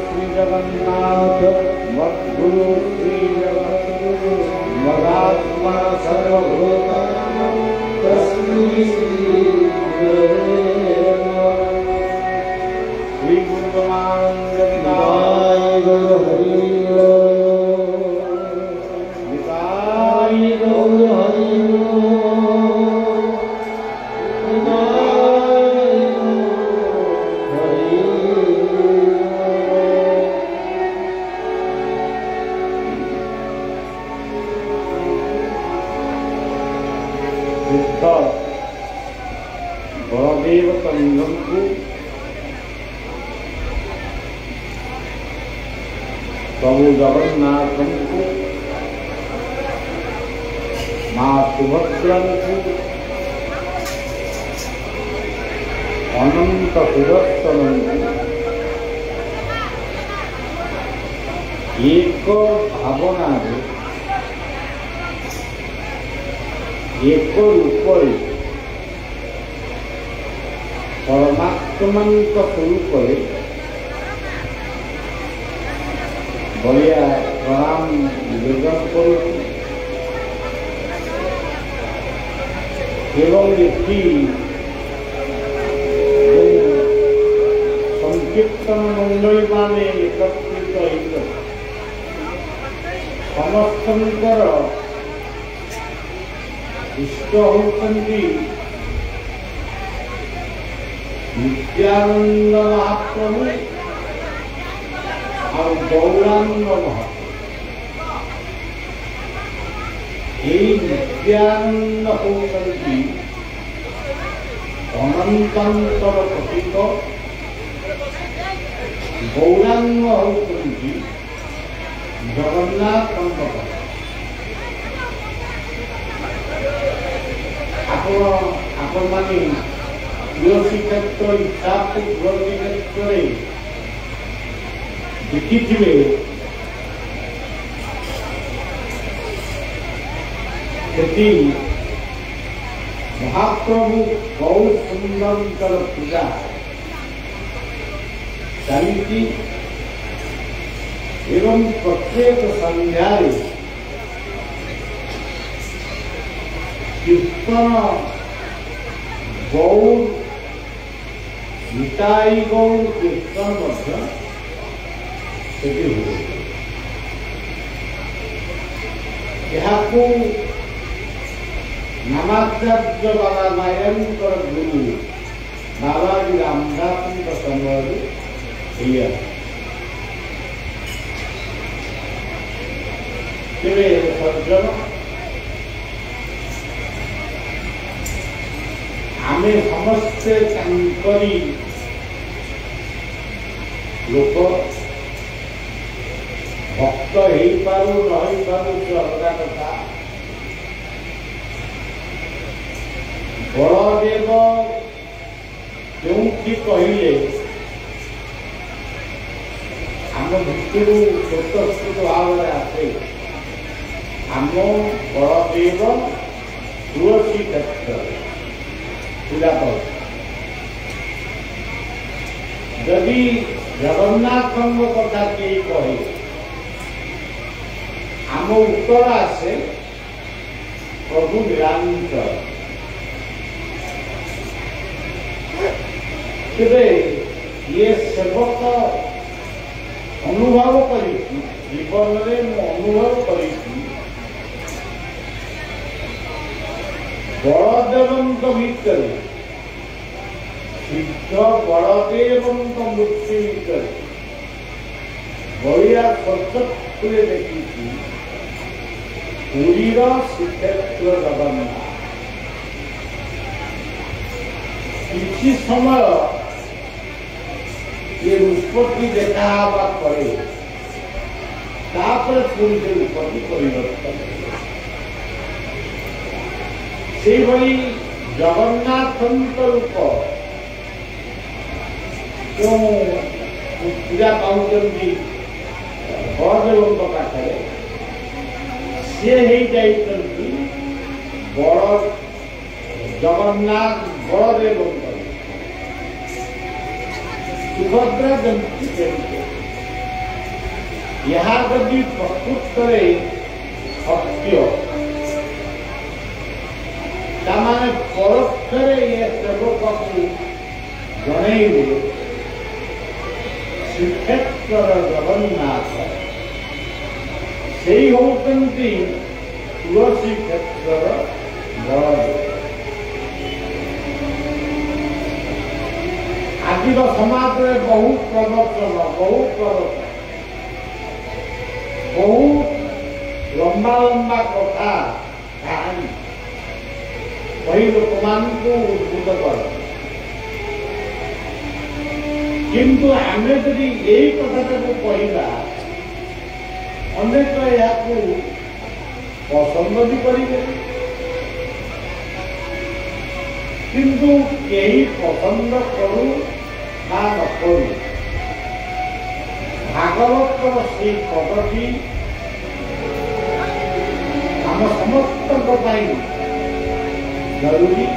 S2: श्री जगन्नाथ मद्गुरु श्री जगद्गुरु मदात्मा सर्वभूतानां तस्मै श्री गुरवे नमः। श्री गुरुनानंदनाय गौर हरि निताय गौर हरि बलदेव कंदम को प्रभु जगन्नाथ को माँ सुभद्रा को अनंत सुदर्शन एक भावना एक रूप परमात्मा स्वरूप बढ़िया प्रणाम निवेदन कर संकीर्तन मंडली माने एकत्रित समस्त इष्ट होती नित्यानंद महाप्रभु और गौरांग महाप्रभु नित्यानंद होती अनंतर प्रतीक गौरांग होती जगन्नाथ आपण माने तुलसी क्षेत्र हिसाब से तुलसी क्षेत्र देखी थे महाप्रभु बहुत सुंदर पूजा चलती एवं प्रत्येक संध्या कीर्तन गौर निताई गौर कीर्तन नामाचार्य बाबा नारायणकर गुरु बाबाजी रामदास समय सज्जन आमे समस्ते लोक भक्त हो पारू रही पारू अलग कथा बलदेव क्योंकि कहले आम भितर स्वतस्फूर्त भाव आसे आम बलदेव तुलसी क्षेत्र पूजा कर यदि जगन्नाथ कथा कई कहे आम उत्तर आसे प्रभु निरंतर ये सेवक अनुभव कर जीवन में अनुभव कर बलदेव भितर सिद्ध बलदेव मूर्ति भितर बढ़िया सचक्षु देखी पुरीर श्रीक्षेत्र जगन्नाथ किसी समय ये रूपटी देखा पड़े पुरी से रूपटी परिवर्तन से भाई जगन्नाथ रूप क्यों पूजा पाँच ବଳଦେବଙ୍କ ପାଖରେ ସିଏ ହେଇଯାଇଛନ୍ତି ବଳ ଜଗନ୍ନାଥ ବଳଦେବଙ୍କର ସୁଭଦ୍ରା ଯେମିତି ସେମିତି। ଏହା ଯଦି ପ୍ରକୃତରେ ସତ୍ୟ ତାମାନେ ପରୋକ୍ଷରେ ଏ ସେବକକୁ ଜଣେଇଲେ ଶ୍ରୀକ୍ଷେତ୍ରର ଜଗନ୍ନାଥ ସେଇ ହେଉଛନ୍ତି ତୁଳସୀ କ୍ଷେତ୍ରର ବଳଦେବ। ଆଜିର ସମାଜରେ ବହୁ ପ୍ରବଚନ ବହୁ ଲମ୍ବା ଲମ୍ବା କଥା କାହାଣୀ କହି ଲୋକମାନଙ୍କୁ ଉଦ୍ଭୁତ କର। କିନ୍ତୁ ଆମେ ଯଦି ଏଇ କଥାଟାକୁ କହିବା ଅନେକ ଏହାକୁ ପସନ୍ଦ ବି କରିବେ, କିନ୍ତୁ କେହି ପସନ୍ଦ କରୁ ବା ନ କରୁ ଭାଗବତର ସେଇ ପଦଟି ଆମ ସମସ୍ତଙ୍କ ପାଇଁ ଜରୁରୀ।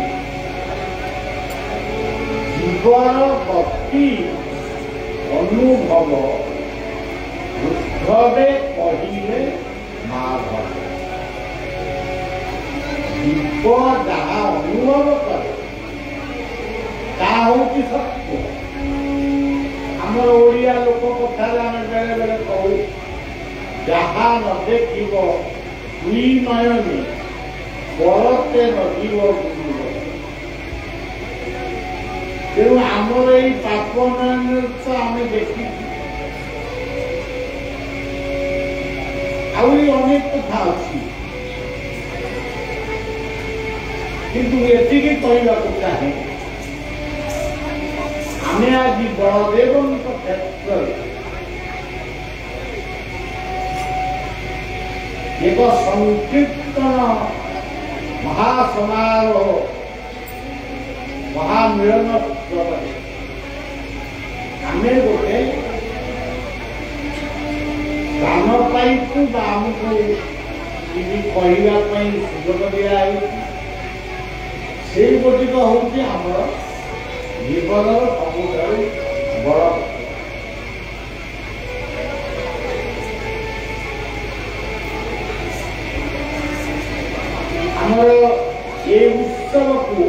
S2: ଜୀବନ ଗତି ଅନୁଭବ ଉଦ୍ଭବେ କହିଲେ ମାଧବ। ଜୀବ ଯାହା ଅନୁଭବ କରେ ତାହା ହେଉଛି ସତ୍ୟ। ଆମର ଓଡ଼ିଆ ଲୋକ କଥାରେ ଆମେ ବେଳେ ବେଳେ କହୁ ଯାହା ନ ଦେଖିବ ଦୁଇ ନୟନେ ପରତେ ନଯିବ ବୁଲିବ। ତେଣୁ ଆମର ଏଇ ପାପ ନୟନରେ ତ ଆମେ ଦେଖିଛୁ। ଆହୁରି ଅନେକ କଥା ଅଛି, କିନ୍ତୁ ଏତିକି କହିବାକୁ ଚାହେଁ ଆମେ ଆଜି ବଳଦେବଙ୍କ କ୍ଷେତ୍ରରେ ଏକ ସଂକୀର୍ତ୍ତନ ମହାସମାରୋହ ମହାମିଳନ ଉତ୍ସବରେ ଆମେ ଗୋଟେ ସ୍ଥାନ ପାଇଛୁ ବା ଆମକୁ କିଛି କହିବା ପାଇଁ ସୁଯୋଗ ଦିଆହେଇଛି। ସେଇ ଗୋଟିକ ହେଉଛି ଆମର ଜୀବନର ସବୁଠାରୁ ବଡ଼ ଆମର ଏ ଉତ୍ସବକୁ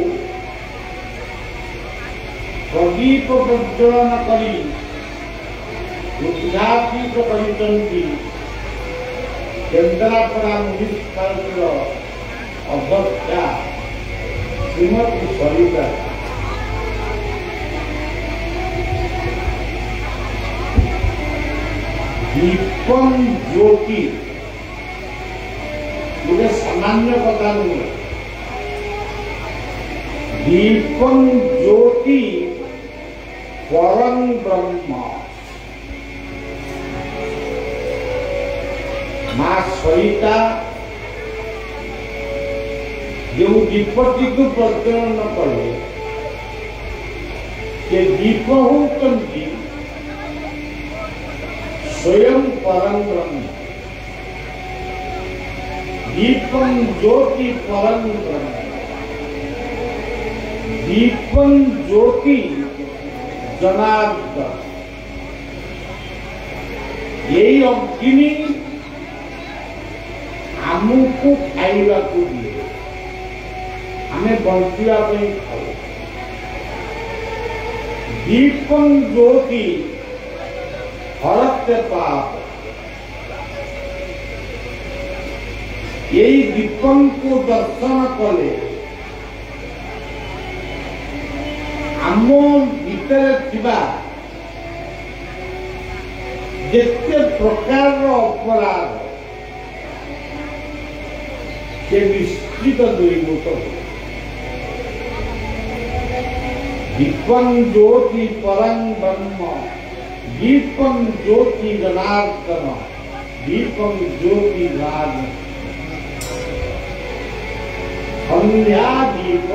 S2: ପ୍ରଦୀପ ପ୍ରଜ୍ୱଳନ କରି ଉଦ୍ଘାଟିତ କରିଛନ୍ତି କେନ୍ଦ୍ରାପଡ଼ା ମ୍ୟୁନିସିପାଲିଟିର ଅଧ୍ୟକ୍ଷା ଶ୍ରୀମତୀ ସରିତା। ଦୀପଂ ଜ୍ୟୋତି ଗୋଟେ ସାମାନ୍ୟ କଥା ନୁହେଁ। ଦୀପଂ ଜ୍ୟୋତି ପରଂ ବ୍ରହ୍ମ। ମା ସରିତା ଯେଉଁ ଦୀପଟିକୁ ପ୍ରଜ୍ୱଳନ କଲେ ସେ ଦୀପ ହେଉଛନ୍ତି ସ୍ୱୟଂ ପରଂ ବ୍ରହ୍ମ। दीपं ज्योति परं ब्रह्म। दीपं ज्योति जनार्दन। यही अग्नि आमको खाइबा को दिए, हमें बंचिया खाऊ। दीपं ज्योति हरते पाप। यही दीपं को दर्शन कले आम भीतर थिबा जेते प्रकार अपराध से निश्चित दूरीभूत हो। दीपं ज्योति परं ब्रह्म। दीपं ज्योति जनार्दन। दीपं ज्योति जनार्दन। संध्या दीप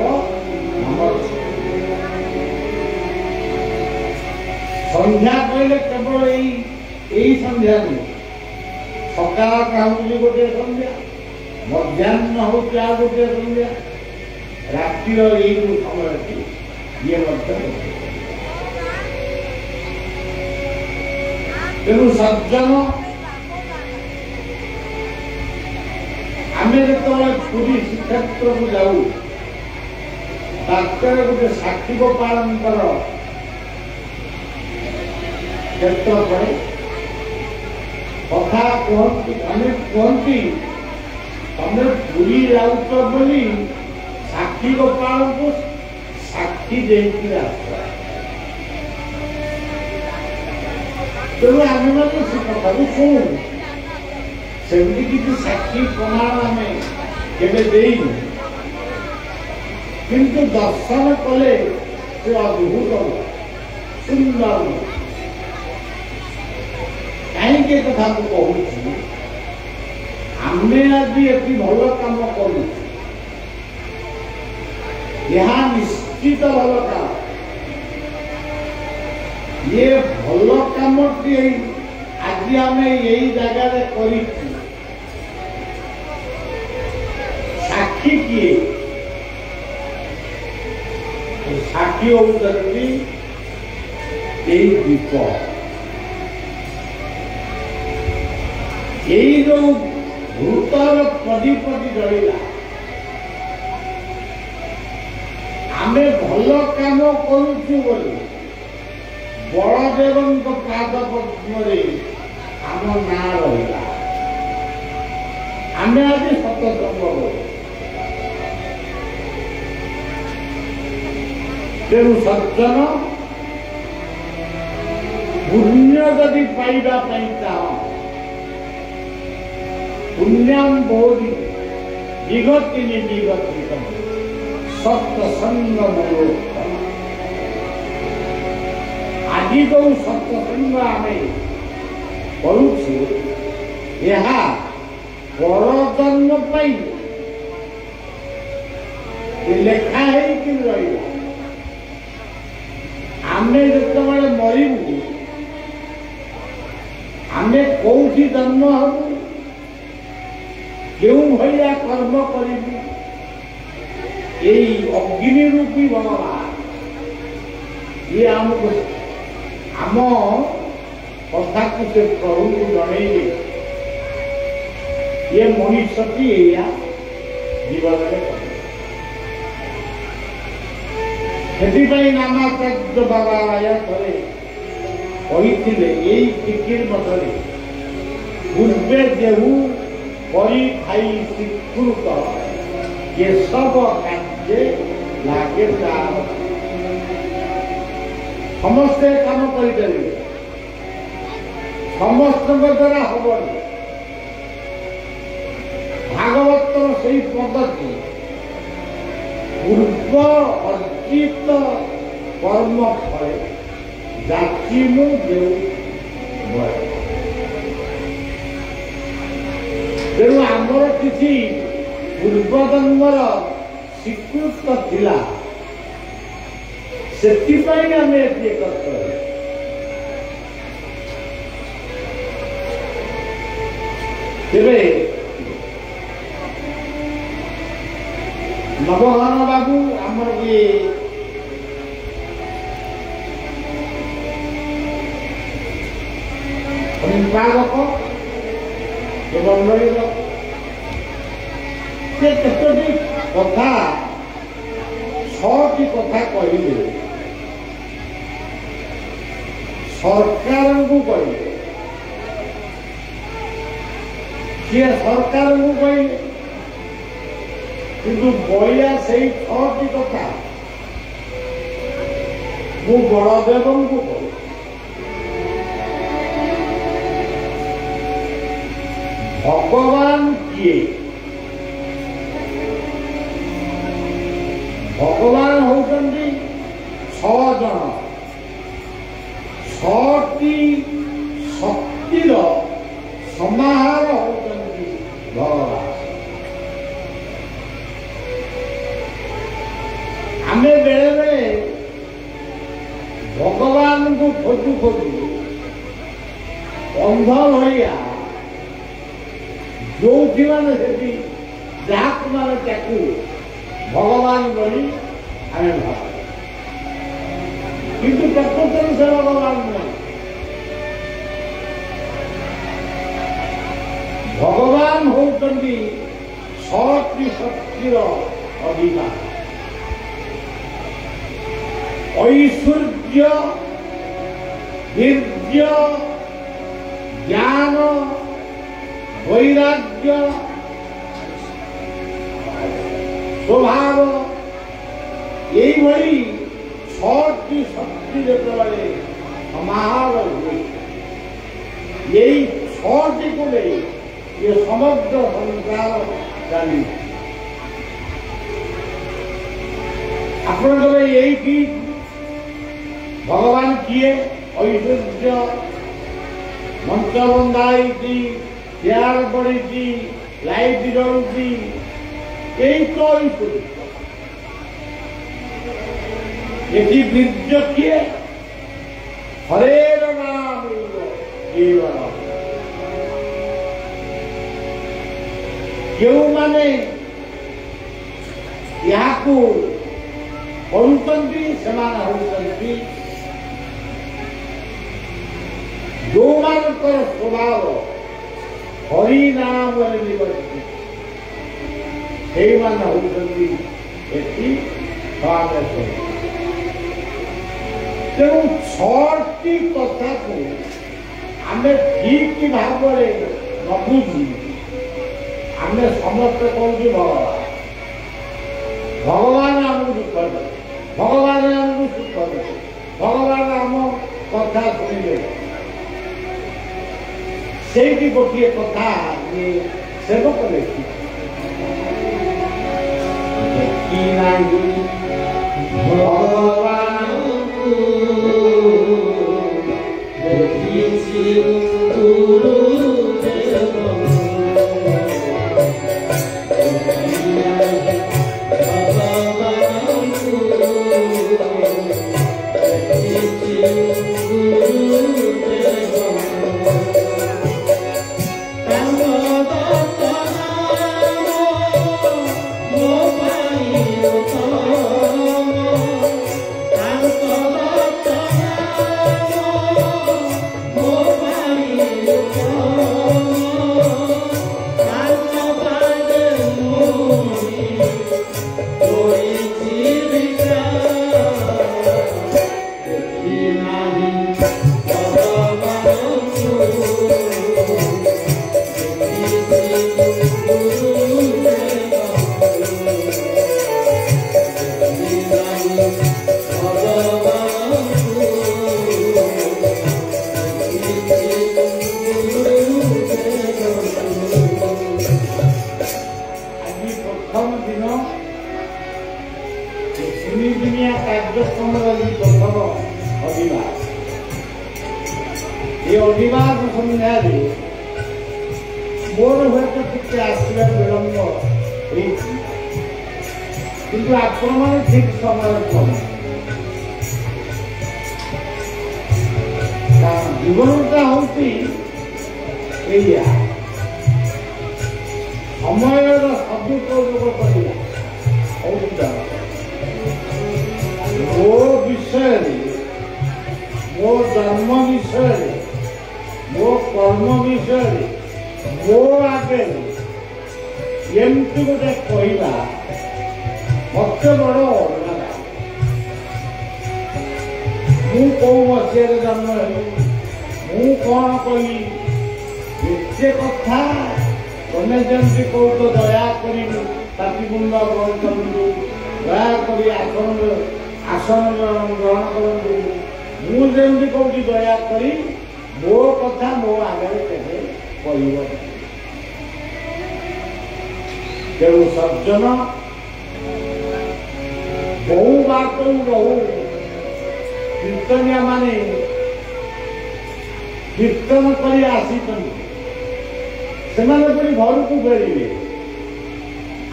S2: संध्या कहले केवल यही संध्या नुह, ସକାଳ ହେଉଛି ଗୋଟିଏ ସନ୍ଧ୍ୟା, ମଧ୍ୟାହ୍ନ ହେଉଛି ଆଉ ଗୋଟିଏ ସନ୍ଧ୍ୟା, ରାତିର ଏଇ ଯେଉଁ ସମୟଟି ଇଏ ମଧ୍ୟ। ତେଣୁ ସଜ୍ଜନ, ଆମେ ଯେତେବେଳେ ପୁରୀ ଶ୍ରୀକ୍ଷେତ୍ରକୁ ଯାଉ, ଡାକ୍ତର ଗୋଟେ ସାକ୍ଷୀ ଗୋପାଳଙ୍କର କ୍ଷେତ୍ର ପଡ଼େ, କଥା କୁହନ୍ତି, ଆମେ କୁହନ୍ତି ତମେ ପୁରୀ ଯାଉଛ ବୋଲି ସାକ୍ଷୀ ଗୋପାଳଙ୍କୁ ସାକ୍ଷୀ ଦେଇକି ଆସ। ତେଣୁ ଆମେମାନେ ସେ କଥାକୁ ଶୁଣୁ, ସେମିତି କିଛି ସାକ୍ଷୀ ପ୍ରମାଣ ଆମେ କେବେ ଦେଇନୁ, କିନ୍ତୁ ଦର୍ଶନ କଲେ ସେ ଅଦ୍ଭୁତ ସୁନ୍ଦର। କାହିଁକି ଏ କଥା ମୁଁ କହୁଛି, ଆମେ ଆଜି ଏଠି ଭଲ କାମ କରୁଛୁ, ଏହା ନିଶ୍ଚିତ ଭଲ କାମ। ये भल कमटी आज आम यही जगार साक्षी किए साक्षी होती दीप यही जो भूतर प्रदीपटी जलिला आमे भल काम करुचु बोली बलदेव पाद पद्म आम ना रहा आम आज सत्संग तेणु सज्जन पुण्य जदि पाइबा चाह पुण्याम बोधि विगति विगति सत्संग मूलोत्तम आज जो सत्संग आम करुचे यह परजन्म लेखा रही आम जो मरबू आम कौटी जन्म हबू क्यों भाया कर्म करी अग्नि रूपी भगवान ये आमको आम कथा को से प्रभु को जनइले ये मनुष्यटी या जीवन में नामाचार्य बाबा आया थे यही टिकिर मठे पूर्वे देहू परी खाई स्वीकृत ये सब कार्य लागे समस्ते काम कर समस्त द्वारा हम भागवत से पद्धति पूर्व अर्जित कर्म फल जाचिनु तेणु आमर किसी पूर्वजन्मर स्वीकृत थिला सेतिपाई आमे एति करते तेरे नवघन बाबू आमर ये संपादक मंडली से केतोटी कथा छटी कथा कहले सरकार को कहले सी सरकार को कहले किंतु बलिया से छटी कथा मु बलदेव को कहली भगवान किए भगवान होती 6 जन 6टी शक्तिर समाहार होती भगवान आम बेले बेले भगवान को खोजु खोजु अंध भैया ଯୋଉଠି ମାନେ ସେଠି ଯାହାକୁ ମାନେ ତାକୁ ଭଗବାନ ବୋଲି ଆମେ ଭାବୁ, କିନ୍ତୁ ପ୍ରକୃତରେ ସେ ଭଗବାନ ନୁହେଁ। ଭଗବାନ ହଉଛନ୍ତି 6ଟି ଶକ୍ତିର ଅଧିକାର। ଐଶ୍ୱର୍ଯ୍ୟ, ବୀର୍ଯ୍ୟ, ଜ୍ଞାନ, ବୈରାଗ୍ୟ, ସ୍ୱଭାବ, এইভাবে 6টি শক্তি যেতবে সমাহার হুয়ে, এই 6টি করে এ সমগ্র সংসার চালি। আপনার এইটি ভগবান কিয়ে ঐশ্বর্য, মঞ্চ বন্ধা হয়েছি, চেয়ার পড়েছি, লাইট জ্বলছি, এই তো ঐশ্বর্য। এটি বীর্য কিয়ে হরের নাম ଯେଉଁମାନେ ଏହାକୁ କରୁଛନ୍ତି ସେମାନେ ହେଉଛନ୍ତି ଯେଉଁମାନଙ୍କର ସ୍ୱଭାବ ହରିନାମରେ ନିବର୍ତ୍ତିତ, ସେଇମାନେ ହେଉଛନ୍ତି ଏଠି ସମାବେଶ। ତେଣୁ 6ଟି କଥାକୁ ଆମେ ଠିକ୍ ଭାବରେ ନ ବୁଝି ଆମେ ସମସ୍ତେ କହୁଛୁ ଭଗବାନ ଆମକୁ ଦୁଃଖ ଦେବେ, ଭଗବାନ ଆମକୁ ସୁଖ ଦେବେ, ଭଗବାନ ଆମ କଥା ଶୁଣିବେ। ସେଇଠି ଗୋଟିଏ କଥା ସେବକ ଦେଖି ନାହିଁ ଭଗବାନଙ୍କୁ ଦେଖିଛି ଅଧିବାସ ସନ୍ଧ୍ୟାରେ ମୋର ହୁଏତ ଟିକେ ଆସିବା ବିଳମ୍ବ ହେଇଛି, କିନ୍ତୁ ଆପଣମାନେ ଠିକ୍ ସମୟରେ କଲେ। ଜୀବନଟା ହେଉଛି ଏଇଆ, ସମୟର ସଦୁପଯୋଗ କରିବା ହଉଛି ମୋ ବିଷୟରେ, ମୋ ଜନ୍ମ ବିଷୟରେ, ମୋ କର୍ମ ବିଷୟରେ, ମୋ ଆଗରେ ଏମିତି ଗୋଟେ କହିବା ମତେ ବଡ଼ ଅଲଗା। ମୁଁ କୋଉ ମସିହାରେ ଜନ୍ମ ହେଲି, ମୁଁ କ'ଣ କଲି, ଏତେ କଥା ତମେ ଯେମିତି କହୁଛ ଦୟାକରି ପାଟିମୁଣ୍ଡ ବନ୍ଦ କରନ୍ତୁ, ଦୟାକରି ଆସନ ଗ୍ରହଣ କରନ୍ତୁ। ମୁଁ ଯେମିତି କହୁଛି ଦୟାକରି ମୋ କଥା ମୋ ଆଗରେ କେବେ କହିବ। ତେଣୁ ସଜ୍ଜନ ବହୁ ବାଟରୁ ବହୁ କୀର୍ତ୍ତନିଆ ମାନେ କୀର୍ତ୍ତନ କରି ଆସିଛନ୍ତି, ସେମାନେ ପୁଣି ଘରକୁ ଫେରିବେ।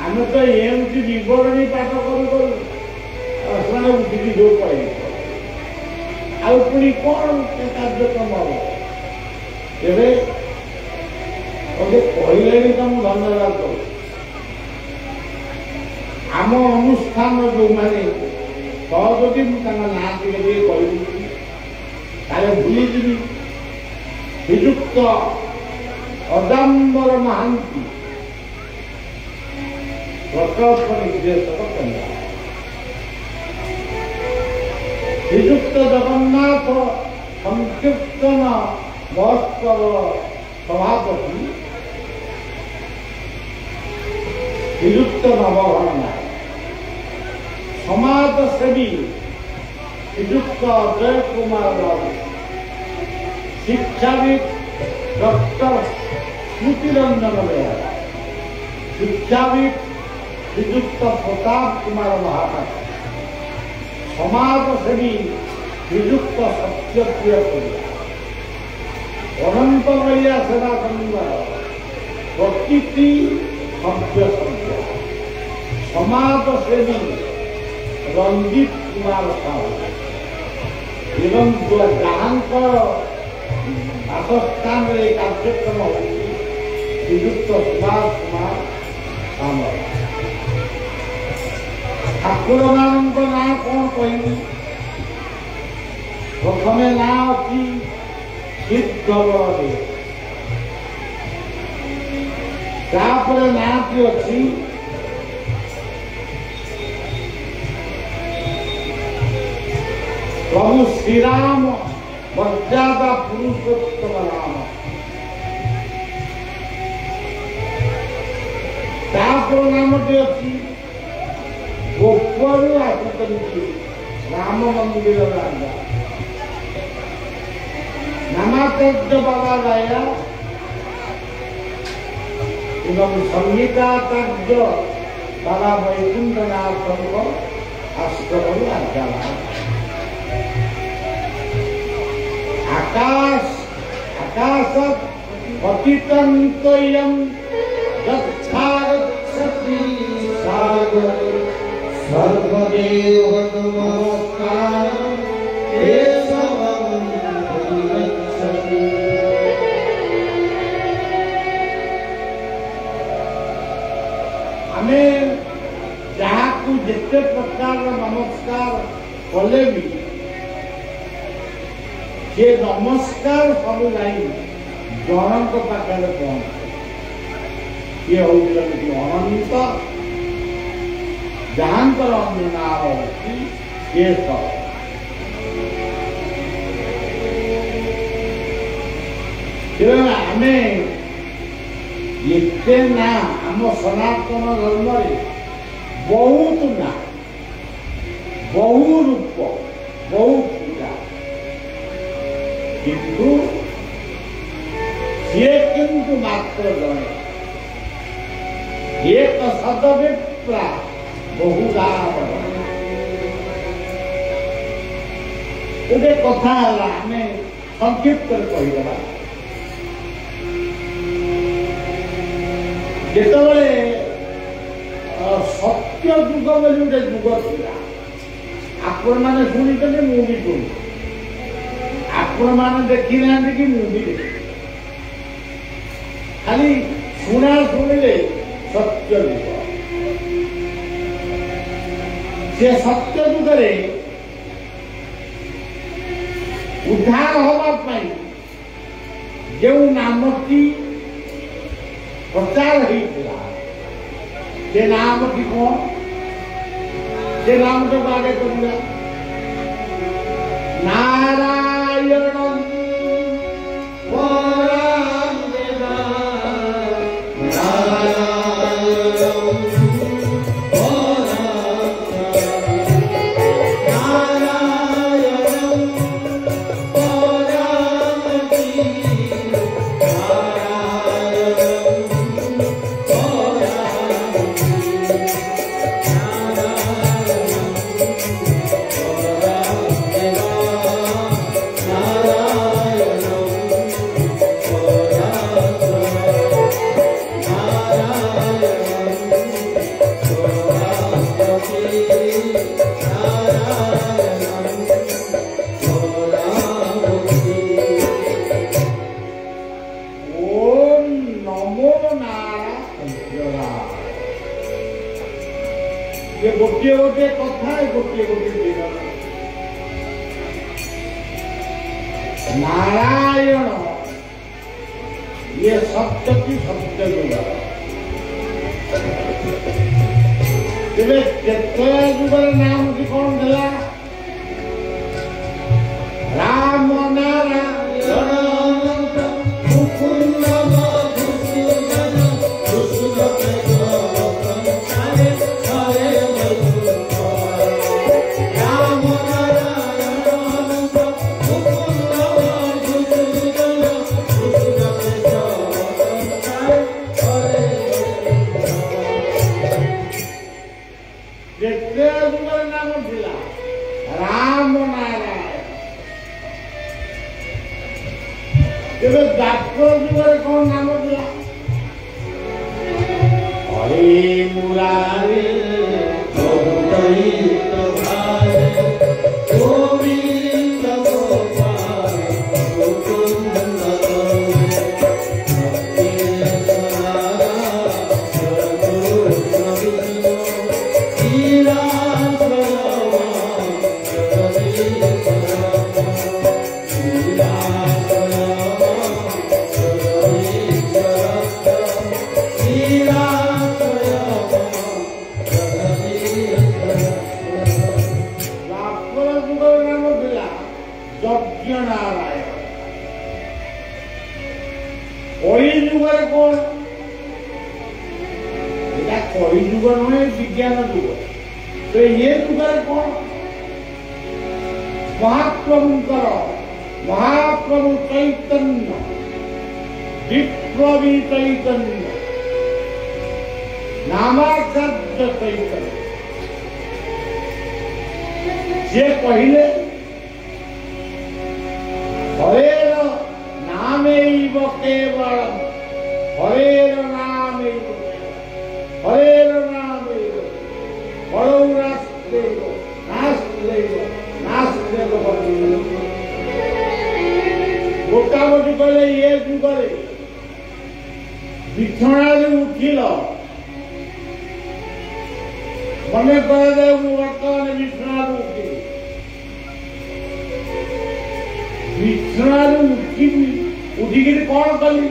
S2: ଆମେ ତ ଏମିତି ବିବରଣୀ ପାଠ କରୁ କରୁ ସେମାନେ ଉଠିକି ଯୋଉ କହିବେ, ଆଉ ପୁଣି କ'ଣ କାର୍ଯ୍ୟକ୍ରମ ହବ। ତେବେ ମୋତେ କହିଲେ ବି ତ ମୁଁ ଧନ୍ୟବାଦ କରୁଛି। ଆମ ଅନୁଷ୍ଠାନ ଯେଉଁମାନେ ସହଯୋଗୀ ମୁଁ ତାଙ୍କ ନାଁ ଟିକେ ଟିକେ କହିଦେଉଛି, ତାହେଲେ ଭୁଲିଯିବି। ଶ୍ରୀଯୁକ୍ତ ଅଦାମ୍ବର ମହାନ୍ତି, ପ୍ରକଳ୍ପ ନିର୍ଦ୍ଦେଶକ କେନ୍ଦ୍ର। ଶ୍ରୀଯୁକ୍ତ ଜଗନ୍ନାଥ ସଂକୀର୍ତ୍ତନ ମହୋତ୍ସବ ସଭାପତି ଶ୍ରୀଯୁକ୍ତ ନବଘନ, ସମାଜସେବୀ ଶ୍ରୀଯୁକ୍ତ ଅଜୟ କୁମାର ବାବୁ, ଶିକ୍ଷାବିଦ ଡକ୍ଟର ସ୍ମୃତିରଞ୍ଜନ ବେହେରା, ଶିକ୍ଷାବିଦ ଶ୍ରୀଯୁକ୍ତ ପ୍ରତାପ କୁମାର ମହାପାତ୍ର, ସମାଜସେବୀ ଶ୍ରୀଯୁକ୍ତ ସତ୍ୟପ୍ରିୟ ପରିଡ଼ା, ଅନନ୍ତ ମହିଳା ସେବା ସଂଘର ପ୍ରତିଟି ସଭ୍ୟ ସଂଖ୍ୟା, ସମାଜସେବୀ ରଞ୍ଜିତ କୁମାର ସାହୁ ଏବଂ ଯାହାଙ୍କର ବାସସ୍ଥାନରେ ଏହି କାର୍ଯ୍ୟକ୍ରମ ହେଉଛି ଶ୍ରୀଯୁକ୍ତ ସୁଭାଷ କୁମାର ସାମଲ। ଠାକୁରମାନଙ୍କ ନାଁ କ'ଣ କହିବି? ପ୍ରଥମେ ନାଁ ଅଛି ସିଦ୍ଧ ବଳଦେବ, ତାପରେ ନାଁଟି ଅଛି ପ୍ରଭୁ ଶ୍ରୀରାମ ମର୍ଯ୍ୟାଦା ପୁରୁଷୋତ୍ତମ ରାମ, ତାପରେ ନାମଟି ଅଛି ଗୋପରୁ ଆସିଛନ୍ତି ରାମ ମନ୍ଦିର ରାଜା, ନାମାଚାର୍ଯ୍ୟ ବାବା ରାୟା ଏବଂ ସଂଗୀତାଚାର୍ଯ୍ୟ ବାବା ବୈକୁଣ୍ଠନାଥଙ୍କ ଆଶ୍ରମରୁ ଆଜ୍ଞା। ଆକାଶ ପତିତନ୍ତୟଂ ଯଥା ସାଗରେ ସର୍ବଦେବ ନମସ୍କାରଂ କେଶବଂ ପରିଗଚ୍ଛତି। ଆମେ ଯାହାକୁ ଯେତେ ପ୍ରକାରର ନମସ୍କାର କଲେ ବି ସେ ନମସ୍କାର ସବୁ ଯାଇ ଜଣଙ୍କ ପାଖରେ ପହଞ୍ଚେ। ସିଏ ହେଉଛନ୍ତି ଅନନ୍ତ, ଯାହାଙ୍କର ଅନ୍ୟ ନାମ ଅଛି କେଶବ। ତେଣୁ ଆମେ ଏତେ ନା ଆମ ସନାତନ ଧର୍ମରେ ବହୁତ ନା, ବହୁ ରୂପ, ବହୁ ପୂଜା, କିନ୍ତୁ ସିଏ କିନ୍ତୁ ମାତ୍ର ଜଣେ। ଏକ ସଦବିପ୍ରା ବହୁଧା। ଗୋଟେ କଥା ହେଲା, ଆମେ ସଂକ୍ଷିପ୍ତରେ କହିଦେବା। ଯେତେବେଳେ ସତ୍ୟ ଯୁଗ ବୋଲି ଗୋଟେ ଯୁଗ ଥିଲା, ଆପଣମାନେ ଶୁଣିଛନ୍ତି, ମୁଁ ବି ଶୁଣିଛି, ଆପଣମାନେ ଦେଖି ନାହାନ୍ତି କି ମୁଁ ବି ଦେଖି, ଖାଲି ଶୁଣା ଶୁଣିଲେ ସତ୍ୟ ଯୁଗ। ସେ ସତ୍ୟ ଯୁଗରେ ଉଦ୍ଧାର ହେବା ପାଇଁ ଯେଉଁ ନାମଟି ପ୍ରଚାର ହେଇଥିଲା, ସେ ନାମଟି କ'ଣ? ସେ ନାମଟାକୁ ଆଗେ କରିବା ନାରାୟଣ
S4: Nara
S2: गोटे गोटे कथा गोटे गोटे दिन नारायण ये सत्य की सत्य जुग तेरे केतया जुगर नाम की कौन दिला राम नारायण मुकुंद मधुसूदन राम नारायण तेरे डाक्टर जुगर कौन नाम दिला हरे मुरारी गोविंद गोपाल विज्ञान जुग तो ये जुगर कौन महाप्रभुंकर महाप्रभु चैतन्य विप्लवी चैतन्य नामाचार्य चैतन्य जे पहले हरेर नामैव केवलम हरेर नामैव हरेर नामैव हरौ नास्त्यैव नास्त्यैव मोटामोटी कहले ये जुगरे बिछणारे उठिल मने कहले वर्तमान बिछणारे उठिल बिछणारे उठिकी कौन कली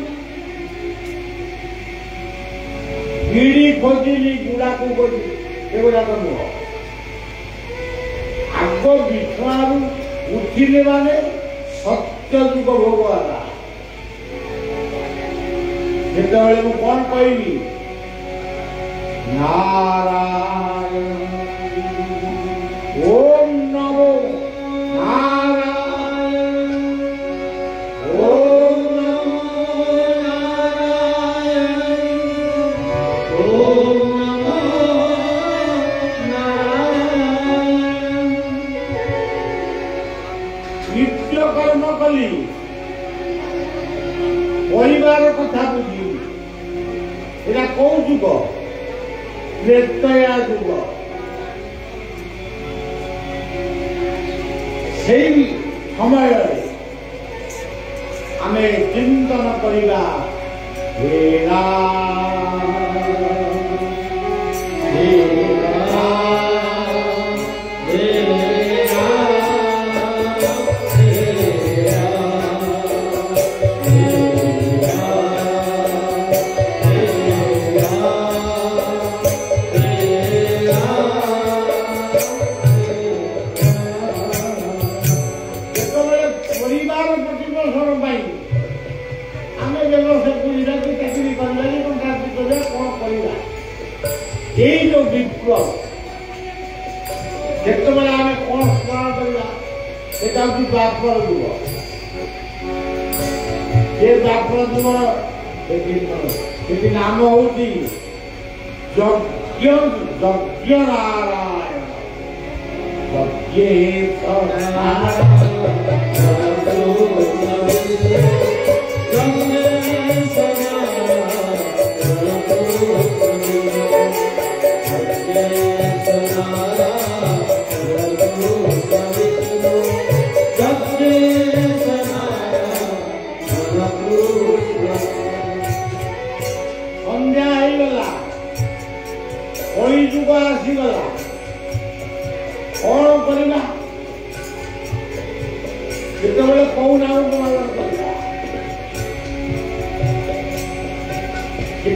S2: बीड़ी खोजिली गुड़ा को खोजिली एगुड़ाक नुह आग बिछणारू उठिले माने सत्य जुग भोग है जेतबेले मु कौन कहबी नारायण ओम नमो नारायण ओम नमो नारायण ओम नमो नारायण नित्य कर्म कली परिवार कथा बुझी एटा कौ जुग त्रेतया जुग सेई समय आमे चिंतन करिबा हे राम हे राम हे विप्लव जितेबाला आम कौन स्मरण करवा सेटा हूँ द्वापर जुग ये द्वापर जुग नाम हूँ यज्ञ यज्ञ नारायण संध्या होगला कली जुग आसीगला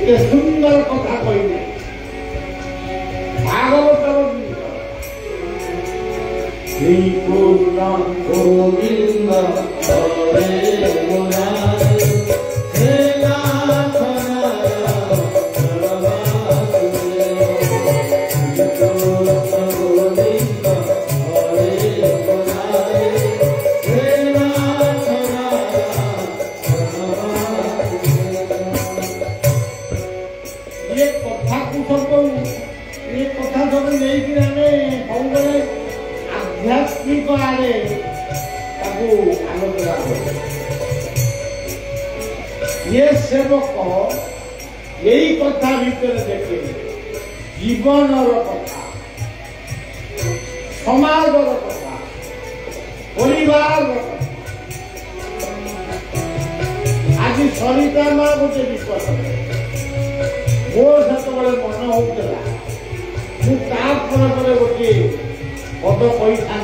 S2: କେତେ ସୁନ୍ଦର କଥା କହିଲେ ଭାଗବତର ଶ୍ରୀକୃଷ୍ଣ ଗୋବିନ୍ଦ ହରେ ମୁରାରେ ହେ ନାଥ आध्यात्मिक आड़े आलोचना ये सेवक यही कथा भीतर देखे जीवन कथा समाज कथा परिवार आज सरिता माँ गोटे विश्वास मोर से मन होता मुझे गोटे पद कही था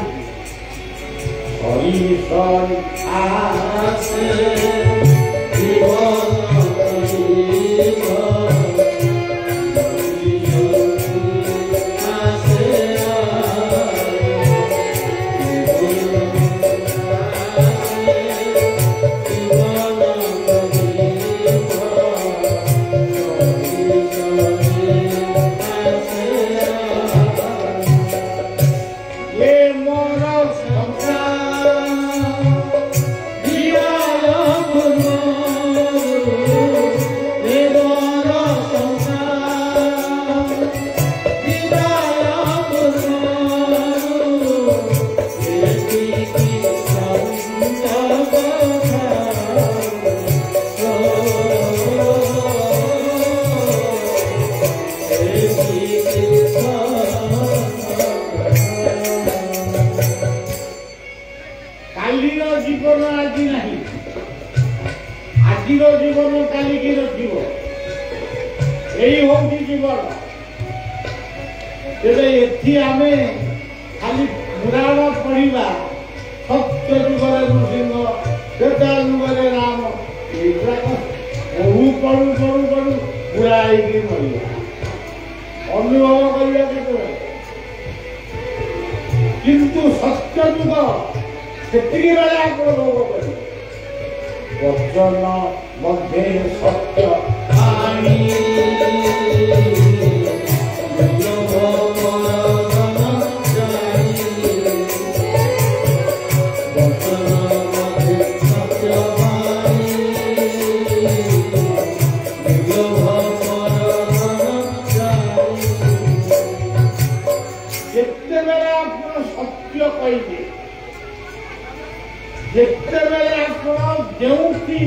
S2: जीवन आज नहीं आज जीवन काली की रखिब यही हूँ जीवन तेरे एथि आमे खाली पुराण पढ़ा सत्य जुगरे नृसिंह त्रेता जुगरे राम पढ़ू पढ़ू पढ़ू पढ़ू पूरा मरिया अनुभव करिया किंतु सत्य जुग सेतिकी बेले अनुभव कर वचन मध्य सत्य आनी जितेबले आप जोटी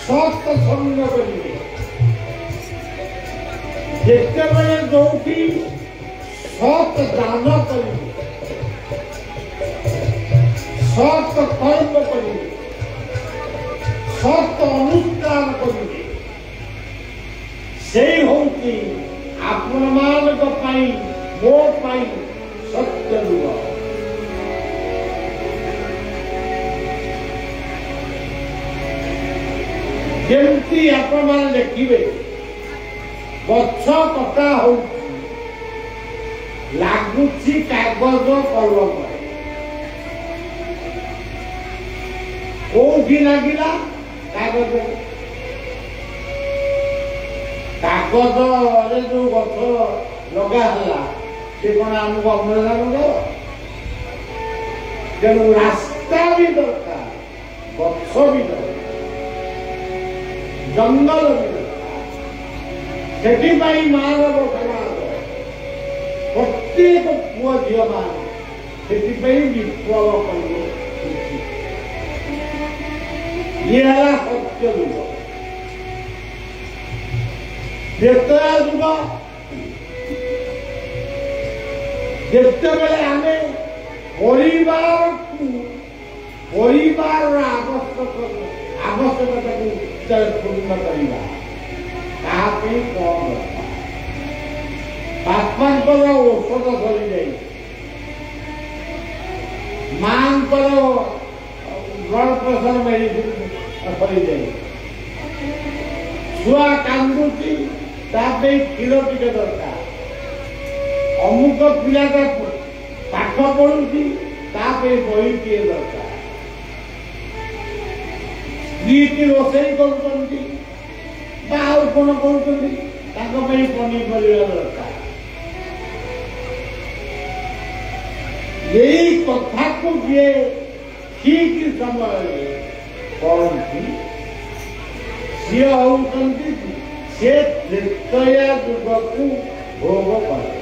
S2: सत्संग करेंगे जितेबले जोटी सत दान करेंगे सत कर्म करेंगे सत अनुष्ठान करेंगे से होती आपण मानक पाई मो पाई सत्य जुग जमती आपण देखिए गछ कटा हो लगुच कागज कलम कौटी लगिला कागज कागज जो गछ लगा से कौन आमको अम्लजान दो तेणु रास्ता भी दरकार गछ भी दरकार जंगल से मानव समाज प्रत्येक पुओ झील मान से विप्लव कर सत्य जुग त्रेता जुग जितेबले आम परिवार आवश्यकता पूर्ण करवा कौन बापा औषध सरी जाए माँ ब्लड प्रेसर मेडिसिन सरी जाए ଛୁଆ କାନ୍ଦୁଛି ତା ପାଇଁ କ୍ଷୀର ଟିକେ ଦରକାର। ଅମୁକ ପିଲାଟା ପାଠ ପଢୁଛି ତା ପାଇଁ ବହିଟିଏ ଦରକାର। ସ୍ତ୍ରୀଟି ରୋଷେଇ କରୁଛନ୍ତି ବା ଆଉ କଣ କରୁଛନ୍ତି ତାଙ୍କ ପାଇଁ ପନିପରିବା ଦରକାର। ଏଇ କଥାକୁ ଯିଏ ଠିକ୍ ସମୟରେ କରନ୍ତି ସିଏ ହଉଛନ୍ତି ସେ ତ୍ରେତୟା ଯୁଗକୁ ଭୋଗ କରେ।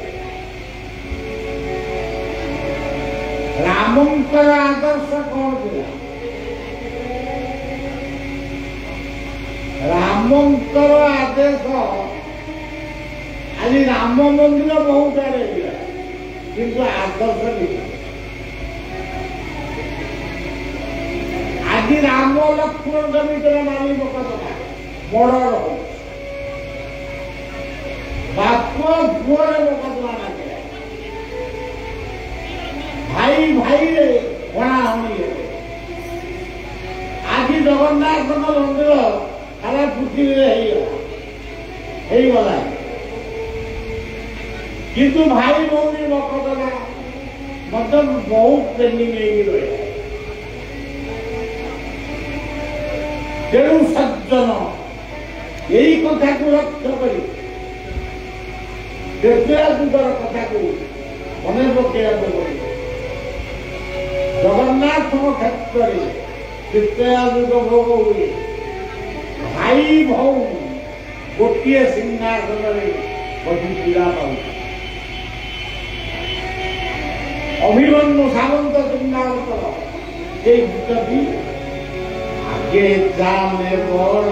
S2: ରାମଙ୍କର ଆଦର୍ଶ କଣ ଥିଲା? ରାମଙ୍କର ଆଦେଶ ଆଜି ରାମ ମନ୍ଦିର ବହୁତ ଆଡେ ହେଲା କିନ୍ତୁ ଆଦର୍ଶ ନେଇ ଆଜି ରାମ ଲକ୍ଷ୍ମଣଙ୍କ ଭିତରେ ମାନି କଥା ବଡର ବାପ ପୁଅରେ ମକଦ୍ଦମା ଲାଗିଲା। ଭାଇ ଭାଇରେ ହଣାହଣି ହେଲେ। ଆଜି ଜଗନ୍ନାଥଙ୍କ ମନ୍ଦିର ସାରା ପୃଥିବୀରେ ହେଇଗଲା କିନ୍ତୁ ଭାଇ ଭଉଣୀ ମକଦ୍ଦମା ମଧ୍ୟ ବହୁତ ପେଣ୍ଡିଂ ହେଇକି ରହିଲା। ତେଣୁ ସଜ୍ଜନ ଏଇ କଥାକୁ ଲକ୍ଷ୍ୟ କରି ତ୍ରେତୟା ଯୁଗର କଥାକୁ ମନେ ପକେଇବାକୁ ପଡ଼ିବ। ଜଗନ୍ନାଥଙ୍କ କ୍ଷେତ୍ରରେ ତ୍ରେତୟା ଯୁଗ ଭୋଗ ହୁଏ। ଭାଇ ଭଉଣୀ ଗୋଟିଏ ସିଂହାସନରେ ବସି ପୀଡ଼ା ପାଉଛି। ଅଭିମନ୍ୟୁ ସାମନ୍ତ ସିଂହାସନ ସେଇ ଗୀତଟି ଆଗେ ଜାନେ ବଡ଼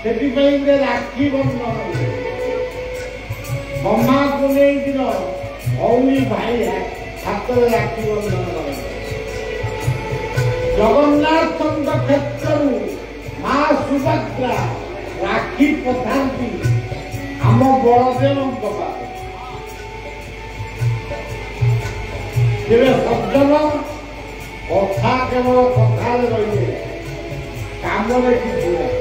S2: ସେଥିପାଇଁ ଯେ ରାକ୍ଷୀ ବନ୍ଧନ ଗହ୍ମାକୁ ନେଇକିନ ଭଉଣୀ ଭାଇ ହାତରେ ରାକ୍ଷୀ ବନ୍ଧନ କରନ୍ତି। ଜଗନ୍ନାଥଙ୍କ କ୍ଷେତ୍ରରୁ ମା ସୁଭଦ୍ରା ରାକ୍ଷୀ ପଠାନ୍ତି ଆମ ବଳଦେବଙ୍କ ପାଖରେ। ତେବେ ସଜ୍ଜନ କଥା କେବଳ କଥାରେ ରହିଲେ କାମରେ କିଛି ନାହିଁ।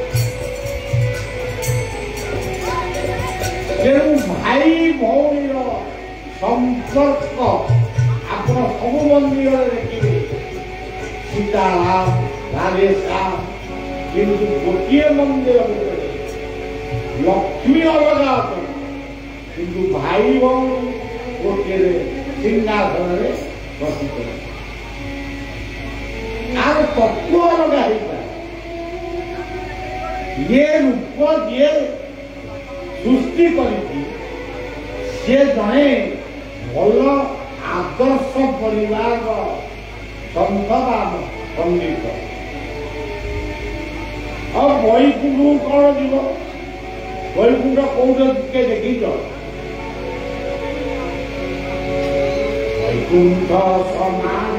S2: ତେଣୁ ଭାଇ ଭଉଣୀର ସମ୍ପର୍କ ଆପଣ ସବୁ ମନ୍ଦିରରେ ଦେଖିବେ ସୀତାରାମ ରାଧେଶ୍ୟାମ, କିନ୍ତୁ ଗୋଟିଏ ମନ୍ଦିର ଭିତରେ ଲକ୍ଷ୍ମୀ ଅଲଗା ଅଛନ୍ତି କିନ୍ତୁ ଭାଇ ଭଉଣୀ ଗୋଟିଏ ସିଂହାସନରେ ବସିଛନ୍ତି। ତାର ତତ୍ତ୍ୱ ଅଲଗା ହେଇପାରେ। ଇଏ ରୂପ ଯିଏ ସୃଷ୍ଟି କରିଛି ସେ ଜଣେ ଭଲ ଆଦର୍ଶ ପରିବାରର ସନ୍ଥ ବା ପଣ୍ଡିତ। ଆଉ ବୈକୁଣ୍ଠ କଣ ଯିବ? ବୈକୁଣ୍ଠ କୋଉଠି ଟିକେ ଦେଖିଛ? ବୈକୁଣ୍ଠ ସମାନ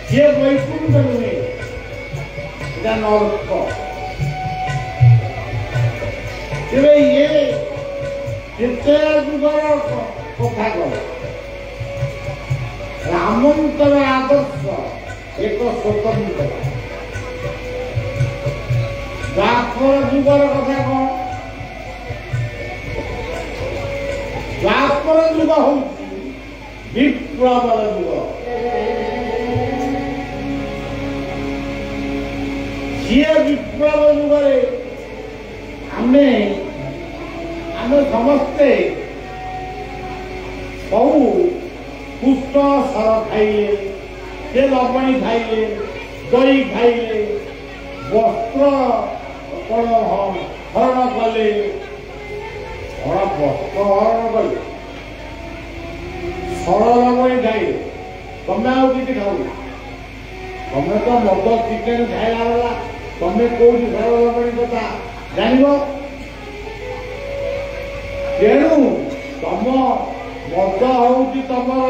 S2: ये वैकुंठ नुहे नरक। तेरे ये ତ୍ରେତୟା ଯୁଗର କଥା କହ। ରାମଙ୍କର ଆଦର୍ଶ ଏକ ସ୍ୱତନ୍ତ୍ର। ଦ୍ୱାପର ଯୁଗର କଥା କହ। ଦ୍ୱାପର ଯୁଗ ହଉଛି ବିପ୍ଳବର ଯୁଗ। ଯିଏ ବିପ୍ଳବ ଯୁଗରେ ଆମେ ସମସ୍ତେ ବହୁ ପୁଷ୍ଟ ସର ଖାଇଲେ, ସେ ଲବଣୀ ଖାଇଲେ, ଦହି ଖାଇଲେ, ବସ୍ତ୍ର ହରଣ କଲେ, ବସ୍ତ୍ର ହରଣ କଲେ, ସର ଲବଣୀ ଖାଇଲେ। ତମେ ଆଉ କିଛି ଖାଉନ, ତମେ ତ ମଦ ଚିକେନ ଖାଇଲା ବେলা ତମେ କୋଉଠି ସର ଲବଣୀ କଥା ଜାଣିବ? ତେଣୁ ତମ ମଦ ହଉଛି ତମର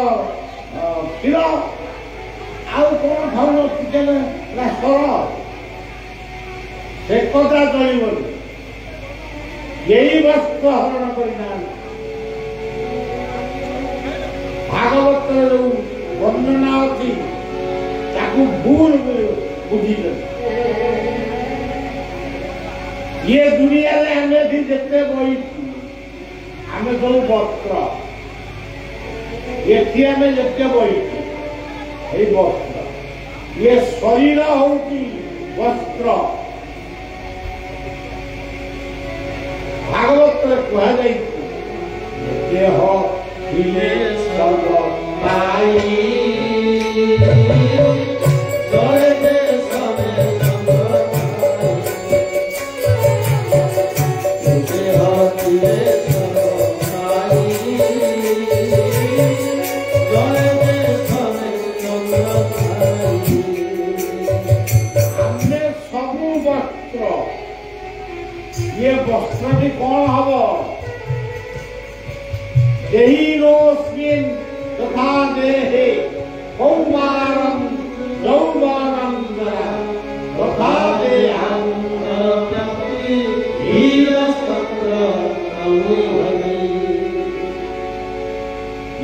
S2: କ୍ଷୀର, ଆଉ କଣ ଖାଉନ ଚିକେନ ନା ସର? ସେ କଥା ଚଳିବନି। କେହି ବସ୍ତ୍ର ହରଣ କରିନାହାନ୍ତି। ଭାଗବତରେ ଯୋଉ ବର୍ଣ୍ଣନା ଅଛି ତାକୁ ଭୁଲ ବୁଝିଛନ୍ତି। ଇଏ ଦୁନିଆରେ ଆମେ ଏଠି ଯେତେ ବହିଛୁ ଆମେ ସବୁ ବସ୍ତ୍ର, ଏଠି ଆମେ ଯେତେ ବହିଛୁ ଏଇ ବସ୍ତ୍ର, ଇଏ ଶରୀର ହଉଛି ବସ୍ତ୍ର। ଭାଗବତରେ କୁହାଯାଇଛି ଦେହ ଥିଲେ ସର୍ବ ये वस्त्र कौन हम देहिरोस्मिन् तथा देहे कौमारं यौवनं तथा देहं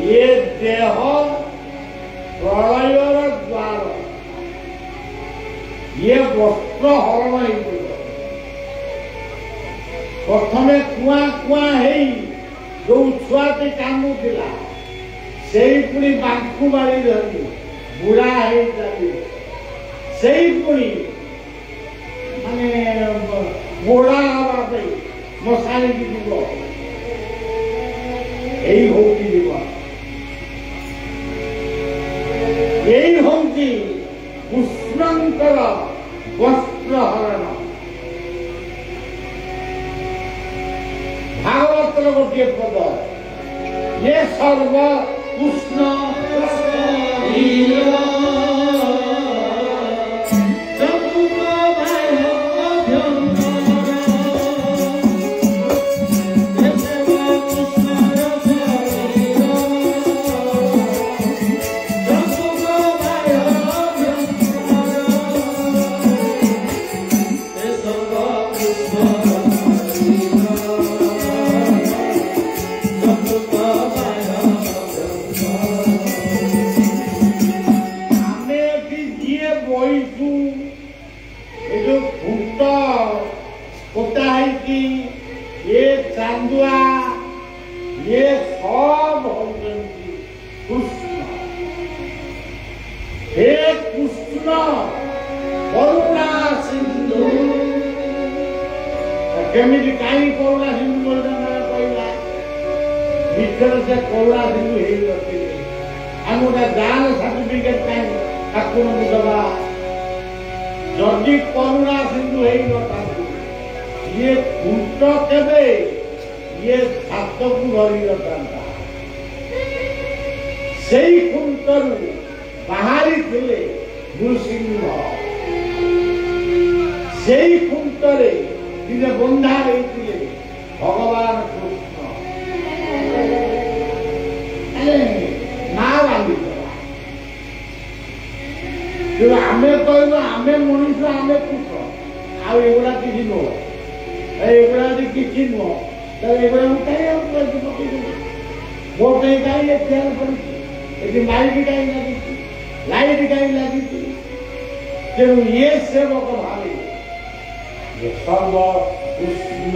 S2: ये देह प्रलयर द्वार ये वस्त्र हरण प्रथमे कुआ कुआ जो छुआटे कामुला से पुणी बांकु मारी धरी बुढ़ा से पुणी माने बुढ़ा हवा मशाणी की जीव यही हूँ जीवन, यही हूँ कृष्णंकर वस्त्र हरण। भागवतर गोटे पद ये सर्व कृष्ण ये चांदुआ ये सब कृष्ण। हे कृष्ण करुणा सिंधु केमी कहीं करुणा सिंधु कहला भर से करुणा सिंधु आम गोटे दान सर्टिफिकेट कहीं ठाकुर को दबा जदि करुणा सिंधु हो ये खुंट केवे ये छात को धरी रखता से खुंटर बाहरी थे नृसिंह से खुंटरे दिने बंधा होते भगवान कृष्ण ना बांधी आम कह आम मनीष आम पुष आगुड़ा किसी नुह एगुड़ा किसी नुह एगुड़ा मो कहीं चेयर पड़ी माइक कहीं लगी लाइट कहीं लगी तेणु ये सेवक भावी सर्व कृष्ण